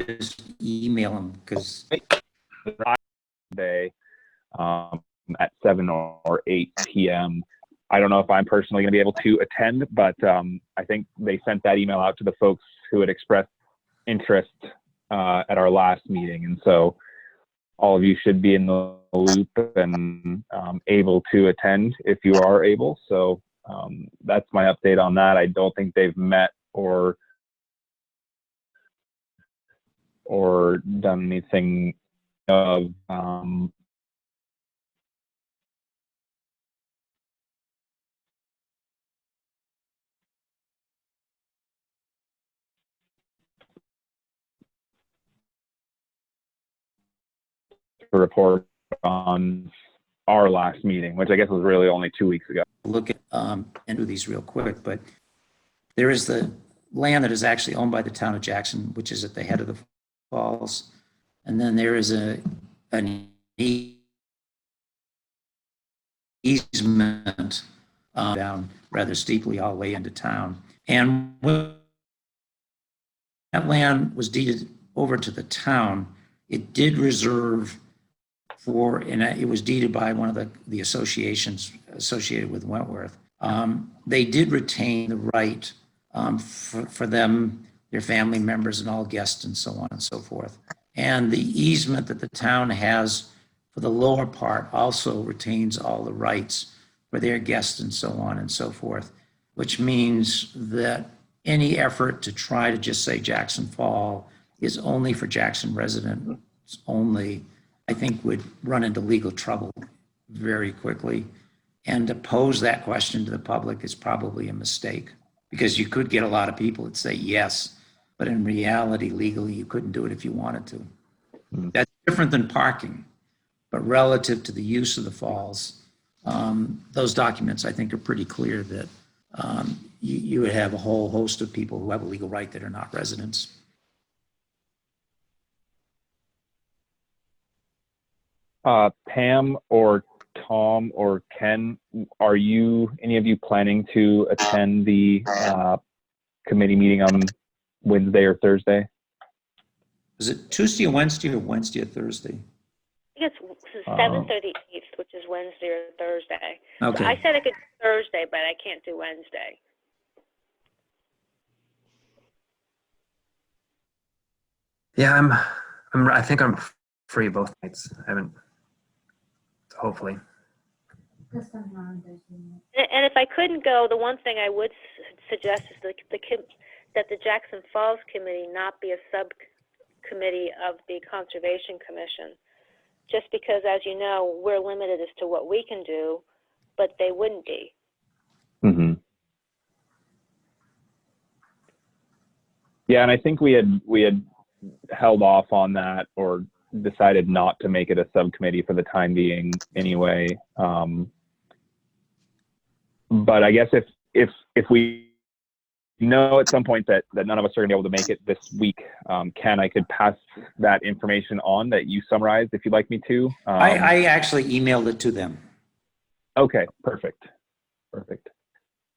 just email them, because Today at 7 or 8 p.m. I don't know if I'm personally going to be able to attend, but I think they sent that email out to the folks who had expressed interest at our last meeting. And so all of you should be in the loop and able to attend if you are able. So that's my update on that. I don't think they've met or done anything of to report on our last meeting, which I guess was really only 2 weeks ago. look at and do these real quick, but there is the land that is actually owned by the town of Jackson, which is at the head of the falls. And then there is an easement down rather steeply all the way into town. And when that land was deeded over to the town, it did reserve for, and it was deeded by one of the associations associated with Wentworth. They did retain the right for them, their family members and all guests and so on and so forth. And the easement that the town has for the lower part also retains all the rights for their guests and so on and so forth, which means that any effort to try to just say Jackson Fall is only for Jackson residents only, I think would run into legal trouble very quickly. And to pose that question to the public is probably a mistake, because you could get a lot of people that say yes, but in reality, legally, you couldn't do it if you wanted to. That's different than parking, but relative to the use of the falls, those documents, I think, are pretty clear that you would have a whole host of people who have a legal right that are not residents. Pam or Tom or Ken, are any of you planning to attend the committee meeting on Wednesday or Thursday? Is it Tuesday or Wednesday or Thursday? I think it's 7th or the 8th, which is Wednesday or Thursday. Okay. So I said I could do Thursday, but I can't do Wednesday. Yeah, I think I'm free both nights. I haven't, hopefully. And if I couldn't go, the one thing I would suggest is that the Jackson Falls Committee not be a subcommittee of the Conservation Commission. Just because, as you know, we're limited as to what we can do, but they wouldn't be. Mm-hmm. Yeah, and I think we had held off on that, or decided not to make it a subcommittee for the time being anyway. But I guess if we know at some point that none of us are going to be able to make it this week, Ken, I could pass that information on that you summarized if you'd like me to. I actually emailed it to them. Okay, perfect.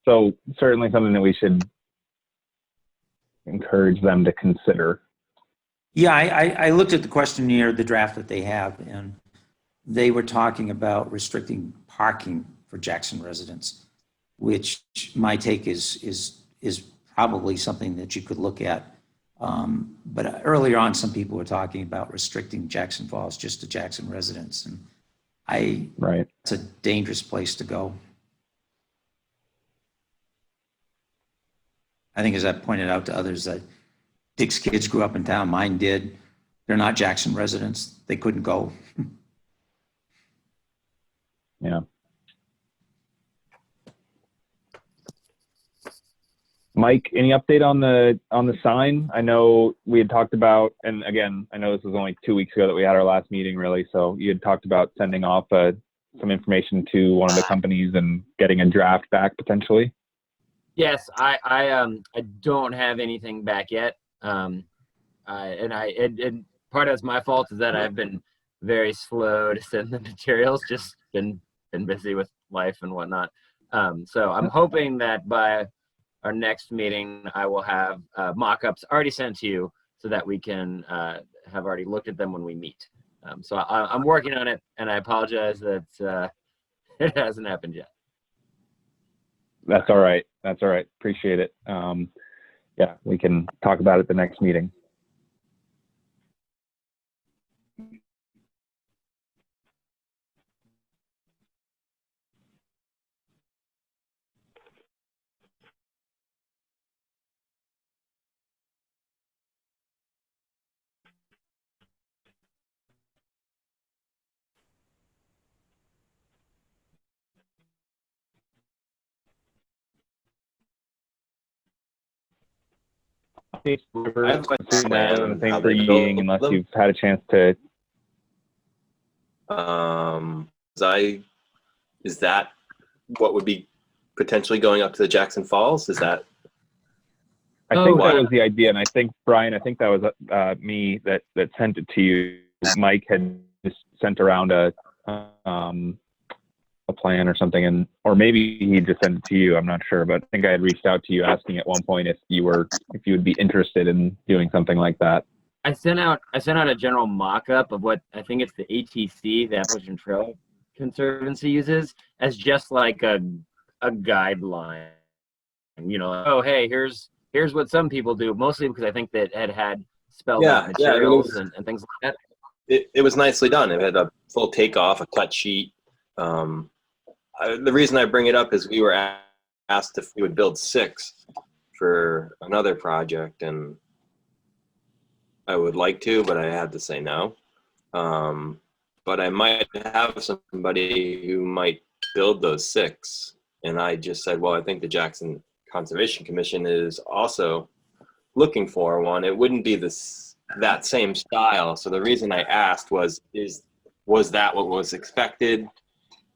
So certainly something that we should encourage them to consider. Yeah, I looked at the questionnaire, the draft that they have, and they were talking about restricting parking for Jackson residents, which my take is probably something that you could look at. But earlier on, some people were talking about restricting Jackson Falls just to Jackson residents, and it's a dangerous place to go. I think, as I pointed out to others, that Dick's kids grew up in town. Mine did. They're not Jackson residents. They couldn't go. Yeah. Mike, any update on the sign? I know we had talked about, and again, I know this was only 2 weeks ago that we had our last meeting, really. So you had talked about sending off some information to one of the companies and getting a draft back potentially. Yes, I don't have anything back yet. And part of it's my fault is that I've been very slow to send the materials, just been busy with life and whatnot. So I'm hoping that by our next meeting, I will have mock-ups already sent to you so that we can have already looked at them when we meet. So I'm working on it, and I apologize that it hasn't happened yet. That's all right. Appreciate it. Yeah, we can talk about it the next meeting. I have a question on Thanks how for they meeting, build unless them. you've had a chance to. Is that what would be potentially going up to the Jackson Falls? Is that? I think that was the idea, and I think Brian, that was me that sent it to you. Mike had just sent around a plan or something, or maybe he just sent it to you. I'm not sure, but I think I had reached out to you asking at one point if you would be interested in doing something like that. I sent out a general mock-up of what I think it's the ATC, the Appalachian Trail Conservancy, uses as just like a guideline. You know, oh hey, here's what some people do, mostly because I think that had spelled out materials and things like that. It was nicely done. It had a full takeoff, a cut sheet. The reason I bring it up is we were asked if we would build 6 for another project, and I would like to, but I had to say no. But I might have somebody who might build those 6. And I just said, well, I think the Jackson Conservation Commission is also looking for one. It wouldn't be this that same style. So the reason I asked was that what was expected,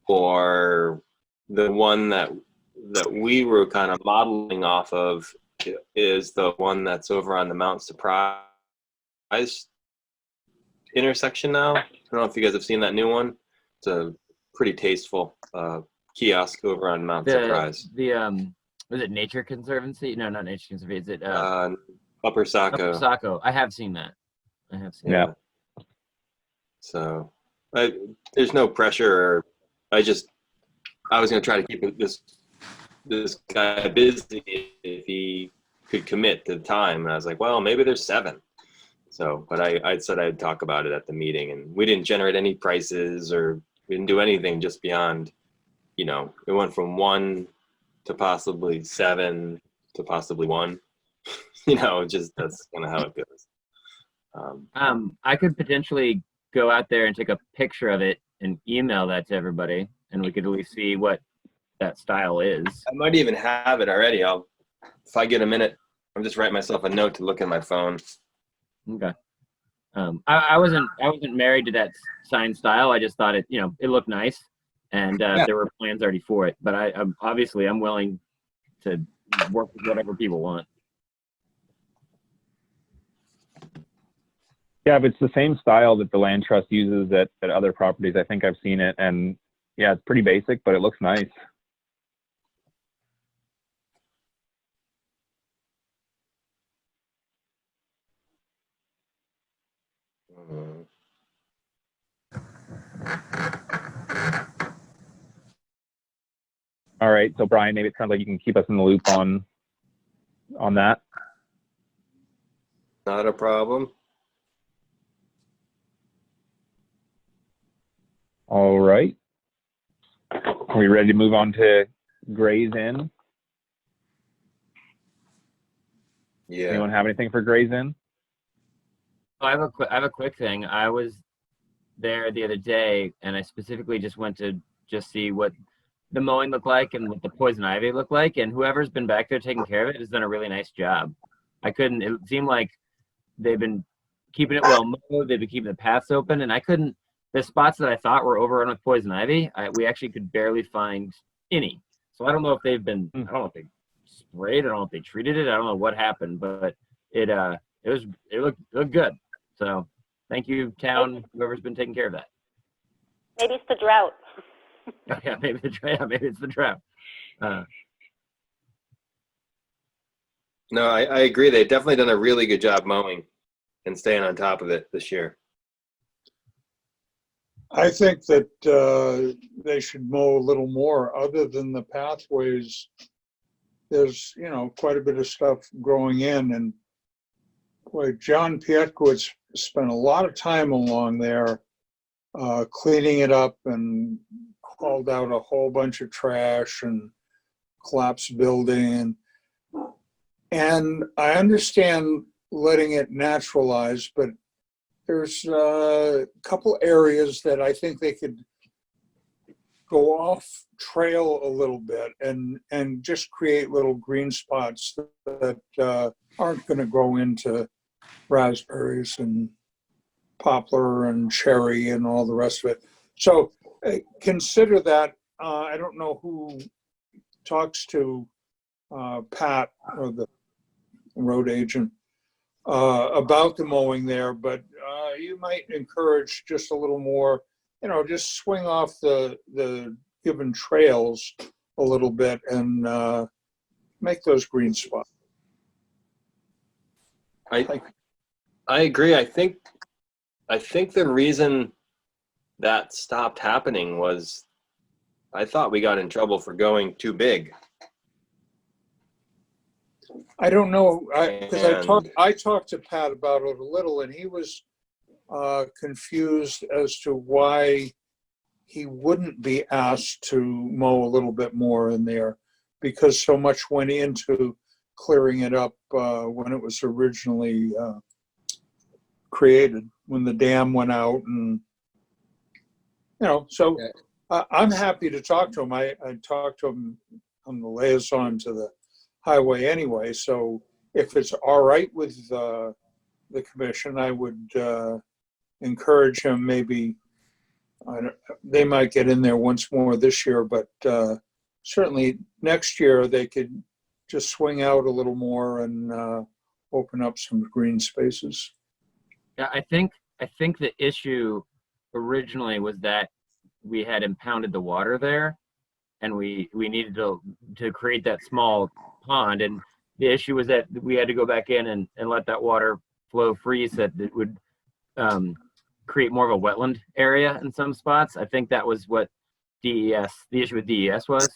or the one that we were kind of modeling off of is the one that's over on the Mount Surprise intersection now? I don't know if you guys have seen that new one. It's a pretty tasteful kiosk over on Mount Surprise. Was it Nature Conservancy? No, not Nature Conservancy. Is it Upper Saco. Upper Saco. I have seen that. Yeah. So there's no pressure. I was going to try to keep this guy busy if he could commit to the time. And I was like, well, maybe there's 7. So, but I said I'd talk about it at the meeting, and we didn't generate any prices, or we didn't do anything just beyond, it went from 1 to possibly 7 to possibly 1. Just that's kind of how it goes. I could potentially go out there and take a picture of it and email that to everybody, and we could at least see what that style is. I might even have it already. If I get a minute, I'll just write myself a note to look at my phone. Okay. I wasn't married to that sign style. I just thought it looked nice, and there were plans already for it. But I'm willing to work with whatever people want. Yeah, if it's the same style that the land trust uses at other properties, I think I've seen it, and yeah, it's pretty basic, but it looks nice. All right, so Brian, maybe it sounds like you can keep us in the loop on that. Not a problem. All right. Are we ready to move on to Gray's Inn? Yeah. Anyone have anything for Gray's Inn? I have a quick thing. I was there the other day, and I specifically just went to see what the mowing looked like and what the poison ivy looked like, and whoever's been back there taking care of it has done a really nice job. It seemed like they've been keeping it well mowed, they've been keeping the paths open, and the spots that I thought were overrun with poison ivy, we actually could barely find any. So I don't know if they've been, I don't know if they sprayed, I don't know if they treated it, I don't know what happened, but it looked good. So thank you, town, whoever's been taking care of that. Maybe it's the drought. Yeah, maybe it's the drought. No, I agree. They've definitely done a really good job mowing and staying on top of it this year. I think that they should mow a little more. Other than the pathways, there's, quite a bit of stuff growing in. And boy, John Pietkowitz spent a lot of time along there cleaning it up, and hauled out a whole bunch of trash and collapsed building. And I understand letting it naturalize, but there's a couple areas that I think they could go off trail a little bit and just create little green spots that aren't going to grow into raspberries and poplar and cherry and all the rest of it. So consider that. I don't know who talks to Pat, or the road agent, about the mowing there, but you might encourage just a little more, just swing off the given trails a little bit and make those green spots. I agree. I think the reason that stopped happening was I thought we got in trouble for going too big. I don't know, because I talked to Pat about it a little, and he was confused as to why he wouldn't be asked to mow a little bit more in there, because so much went into clearing it up when it was originally created, when the dam went out, and so I'm happy to talk to him. I talked to him on the liaison to the highway anyway, so if it's all right with the the commission, I would encourage him, maybe, they might get in there once more this year, but certainly next year they could just swing out a little more and open up some green spaces. Yeah, I think the issue originally was that we had impounded the water there, and we needed to create that small pond. And the issue was that we had to go back in and let that water flow free, so that it would create more of a wetland area in some spots. I think that was what the issue with DES was.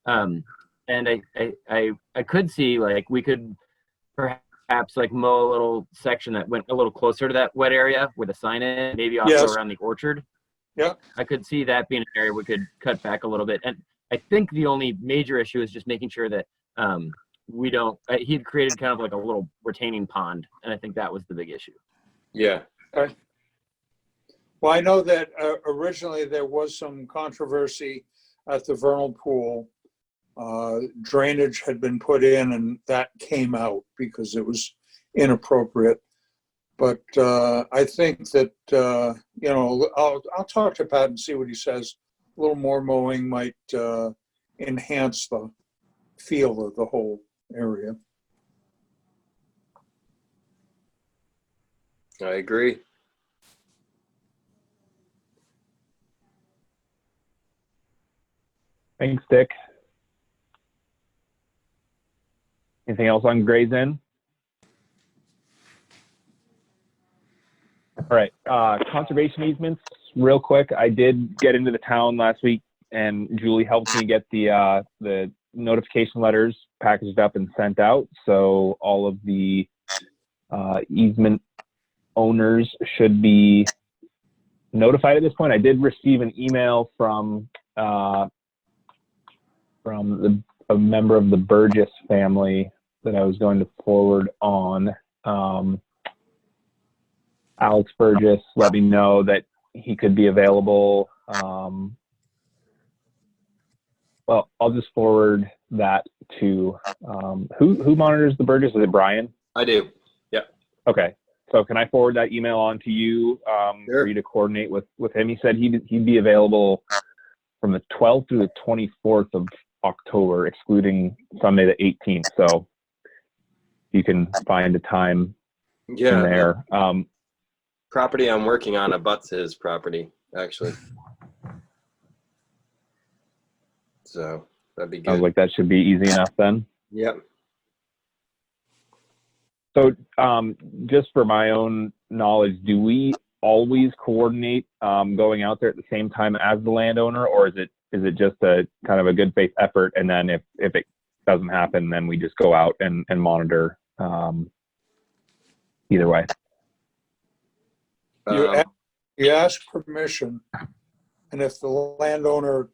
And I could see, like, we could perhaps like mow a little section that went a little closer to that wet area where the sign is, maybe also Yes. around the orchard. Yeah. I could see that being an area we could cut back a little bit. And I think the only major issue is just making sure that we don't, he had created kind of like a little retaining pond, and I think that was the big issue. Yeah. Well, I know that originally there was some controversy at the vernal pool. Drainage had been put in and that came out because it was inappropriate. But I think that, I'll talk to Pat and see what he says. A little more mowing might enhance the feel of the whole area. I agree. Thanks, Dick. Anything else on Gray's Inn? All right, conservation easements, real quick. I did get into the town last week, and Julie helped me get the notification letters packaged up and sent out. So all of the easement owners should be notified at this point. I did receive an email from a member of the Burgess family that I was going to forward on. Alex Burgess let me know that he could be available. Well, I'll just forward that to who monitors the Burgess? Is it Brian? I do. Yeah. Okay. So can I forward that email on to you Sure. for you to coordinate with him? He said he'd be available from the 12th through the 24th of October, excluding Sunday the 18th. So you can find a time in Yeah. there. Property I'm working on abuts his property, actually. So that'd be Sounds good. like that should be easy enough then. Yep. So just for my own knowledge, do we always coordinate going out there at the same time as the landowner, or is it just a kind of a good faith effort, and then if it doesn't happen, then we just go out and monitor either way? You ask permission, and if the landowner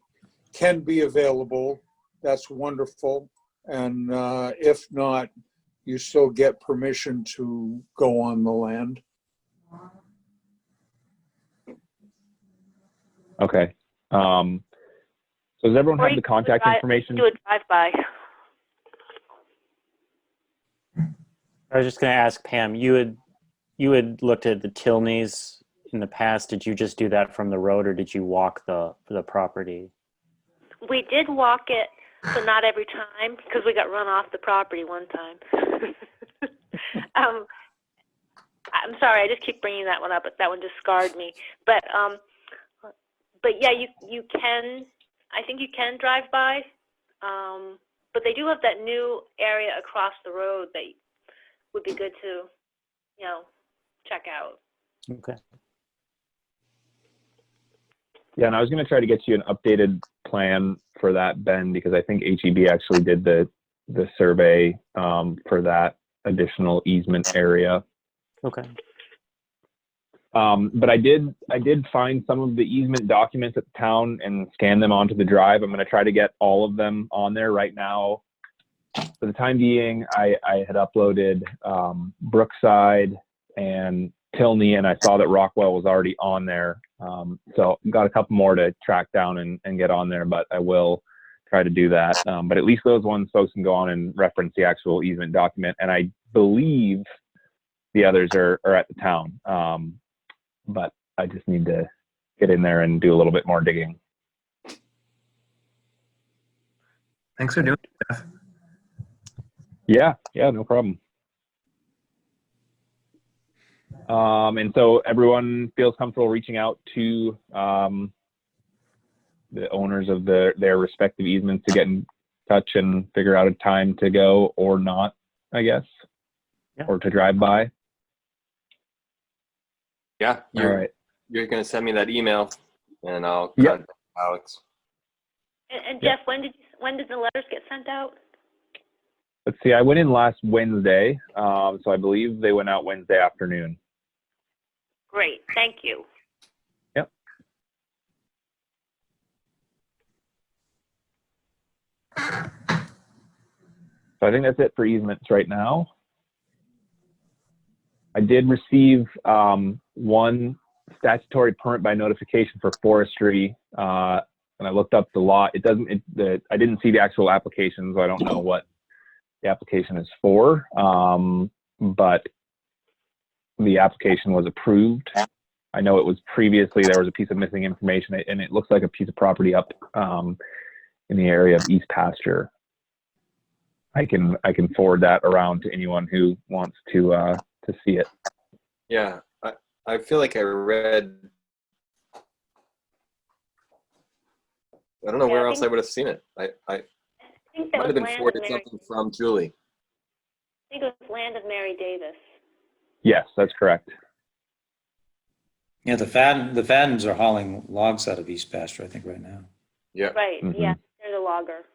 can be available, that's wonderful. And if not, you still get permission to go on the land. Okay. So does everyone Or have you the could contact information? Do a drive-by. I was just going to ask Pam, you had looked at the Tilneys in the past. Did you just do that from the road, or did you walk the property? We did walk it, but not every time, because we got run off the property one time. I'm sorry, I just keep bringing that one up, but that one just scarred me. But yeah, you can, I think you can drive by, but they do have that new area across the road that would be good to, check out. Okay. Yeah, and I was going to try to get you an updated plan for that, Ben, because I think HEB actually did the survey for that additional easement area. Okay. But I did find some of the easement documents at the town and scan them onto the drive. I'm going to try to get all of them on there right now. For the time being, I had uploaded Brookside and Tilney, and I saw that Rockwell was already on there. So got a couple more to track down and get on there, but I will try to do that. But at least those ones folks can go on and reference the actual easement document. And I believe the others are at the town. But I just need to get in there and do a little bit more digging. Thanks for doing it, Jeff. Yeah, no problem. And so everyone feels comfortable reaching out to the owners of their respective easements to get in touch and figure out a time to go or not, I guess, Yeah. or to drive by. Yeah, All right. you're gonna send me that email, and I'll Yep. contact Alex. And Yeah. Jeff, when did the letters get sent out? Let's see. I went in last Wednesday, so I believe they went out Wednesday afternoon. Great, thank you. Yep. So I think that's it for easements right now. I did receive one statutory permit by notification for forestry, and I looked up the lot. It doesn't. I didn't see the actual application, so I don't know what the application is for. But the application was approved. I know it was previously there was a piece of missing information, and it looks like a piece of property up in the area of East Pasture. I can forward that around to anyone who wants to see it. Yeah, I feel like I read. I don't know Yeah, where I else I think- would have seen it. I I think that might was have been land of forwarded Mary. something from Julie. I think it was land of Mary Davis. Yes, that's correct. Yeah, the Faddens are hauling logs out of East Pasture, I think, right now. Yeah. Right, Mhm. yeah, there's a logger.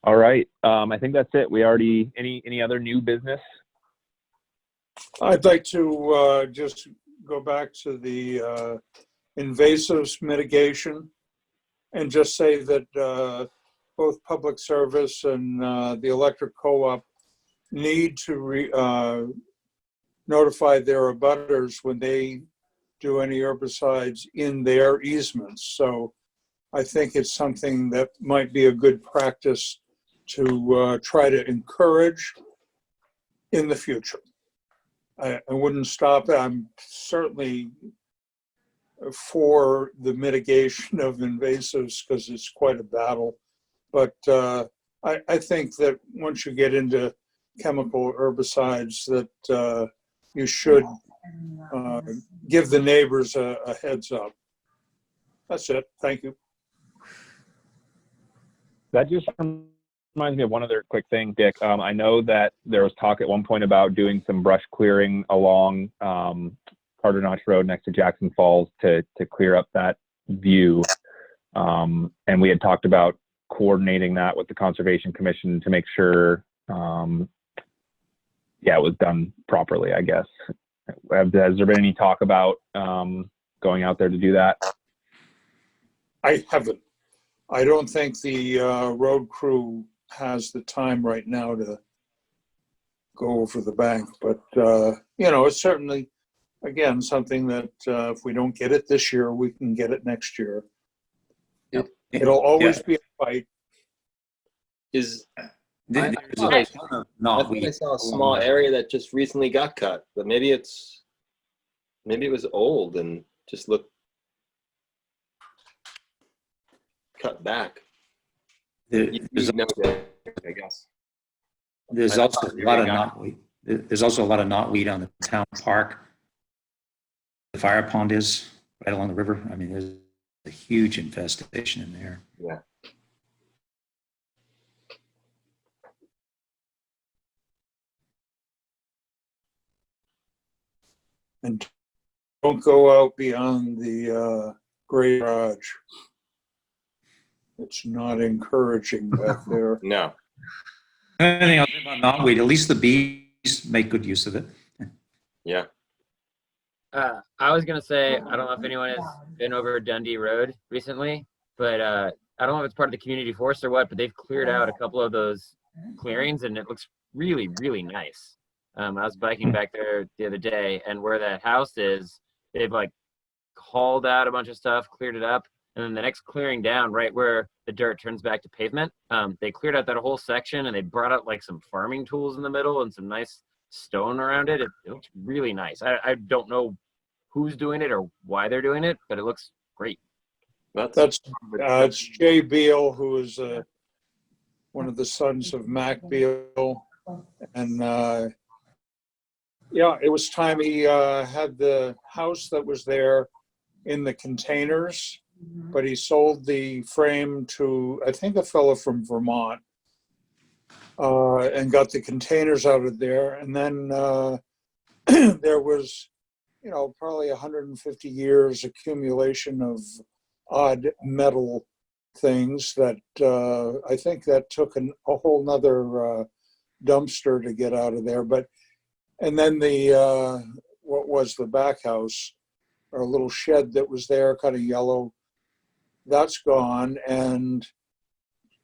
All right. I think that's it. We already any other new business? I'd like to just go back to the invasives mitigation and just say that both Public Service and the Electric Co-op need to notify their abutters when they do any herbicides in their easements. So I think it's something that might be a good practice to try to encourage in the future. I wouldn't stop. I'm certainly for the mitigation of invasives because it's quite a battle. But I think that once you get into chemical herbicides that you should give the neighbors a heads up. That's it. Thank you. That just reminds me of one other quick thing, Dick. I know that there was talk at one point about doing some brush clearing along Carter Notch Road next to Jackson Falls to clear up that view. And we had talked about coordinating that with the Conservation Commission to make sure, it was done properly, I guess. Has there been any talk about going out there to do that? I haven't. I don't think the road crew has the time right now to go over the bank, but it's certainly, again, something that if we don't get it this year, we can get it next year. It'll always be a fight. There's thought a ton of I thought I saw a small area that just recently got cut, but maybe it was old and just looked cut back. There's I guess. There's also a lot of knotweed. There's also a lot of knotweed on the town park. The fire pond is right along the river. I mean, there's a huge infestation in there. Yeah. And don't go out beyond the gray garage. It's not encouraging back there. No. Anything else about knotweed? At least the bees make good use of it. Yeah. I was gonna say, I don't know if anyone has been over Dundee Road recently, but I don't know if it's part of the community forest or what, but they've cleared out a couple of those clearings and it looks really, really nice. I was biking back there the other day, and where that house is, they've like hauled out a bunch of stuff, cleared it up, And then the next clearing down, right where the dirt turns back to pavement, they cleared out that whole section and they brought out like some farming tools in the middle and some nice stone around it. It looks really nice. I don't know who's doing it or why they're doing it, but it looks great. That's it's Jay Beal, who is one of the sons of Mac Beal. And yeah, it was time he had the house that was there in the containers, but he sold the frame to, I think, a fellow from Vermont, and got the containers out of there. And then there was, you know, probably 150 years accumulation of odd metal things that I think that took a whole nother dumpster to get out of there. But, and then the, what was the back house, or a little shed that was there, kind of yellow, that's gone. And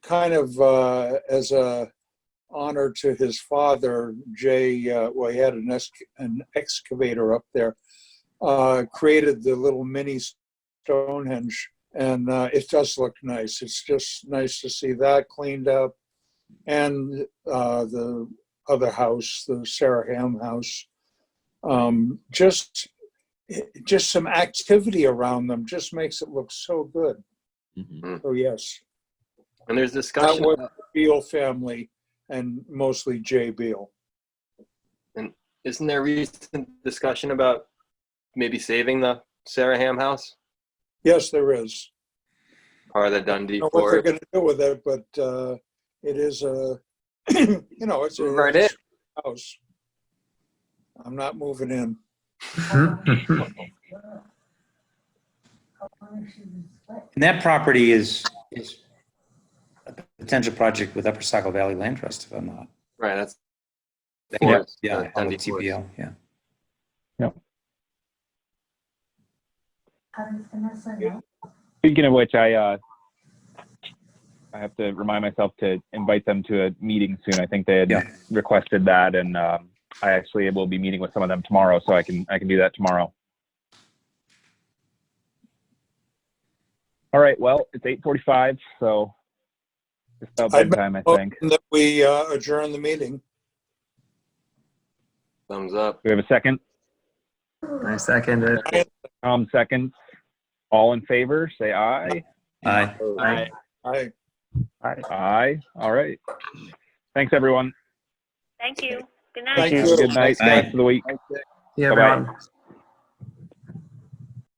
kind of as a honor to his father, Jay, well, he had an excavator up there, created the little mini Stonehenge, and it does look nice. It's just nice to see that cleaned up. And the other house, the Sarah Ham house, just some activity around them just makes it look so good. Mm-hmm. So yes. And there's That discussion. was the Beal family, and mostly Jay Beal. And isn't there recent discussion about maybe saving the Sarah Ham house? Yes, there is. Part of the I Dundee don't know what they're Ford? going to do with it, but it is a, you know, it's a Right in. house. I'm not moving in. And that property is a potential project with Upper Saco Valley Land Trust, if I'm not. Right, that's Yeah, Forest, yeah, on the Dundee Forest. TPL, yeah. Speaking of which, I have to remind myself to invite them to a meeting soon. I think they had requested that, and I actually will be meeting with some of them tomorrow, so I can do that tomorrow. All right. Well, it's 8:45, so it's about bedtime, I think. That we adjourn the meeting. Thumbs up. Do we have a second? I second it. Second. All in favor, say aye. Aye. Aye. Aye. Aye. All right. Thanks, everyone. Thank you. Good night. Thank you. you. Good night. Aye. Rest of the week. See you, Bye-bye. everyone.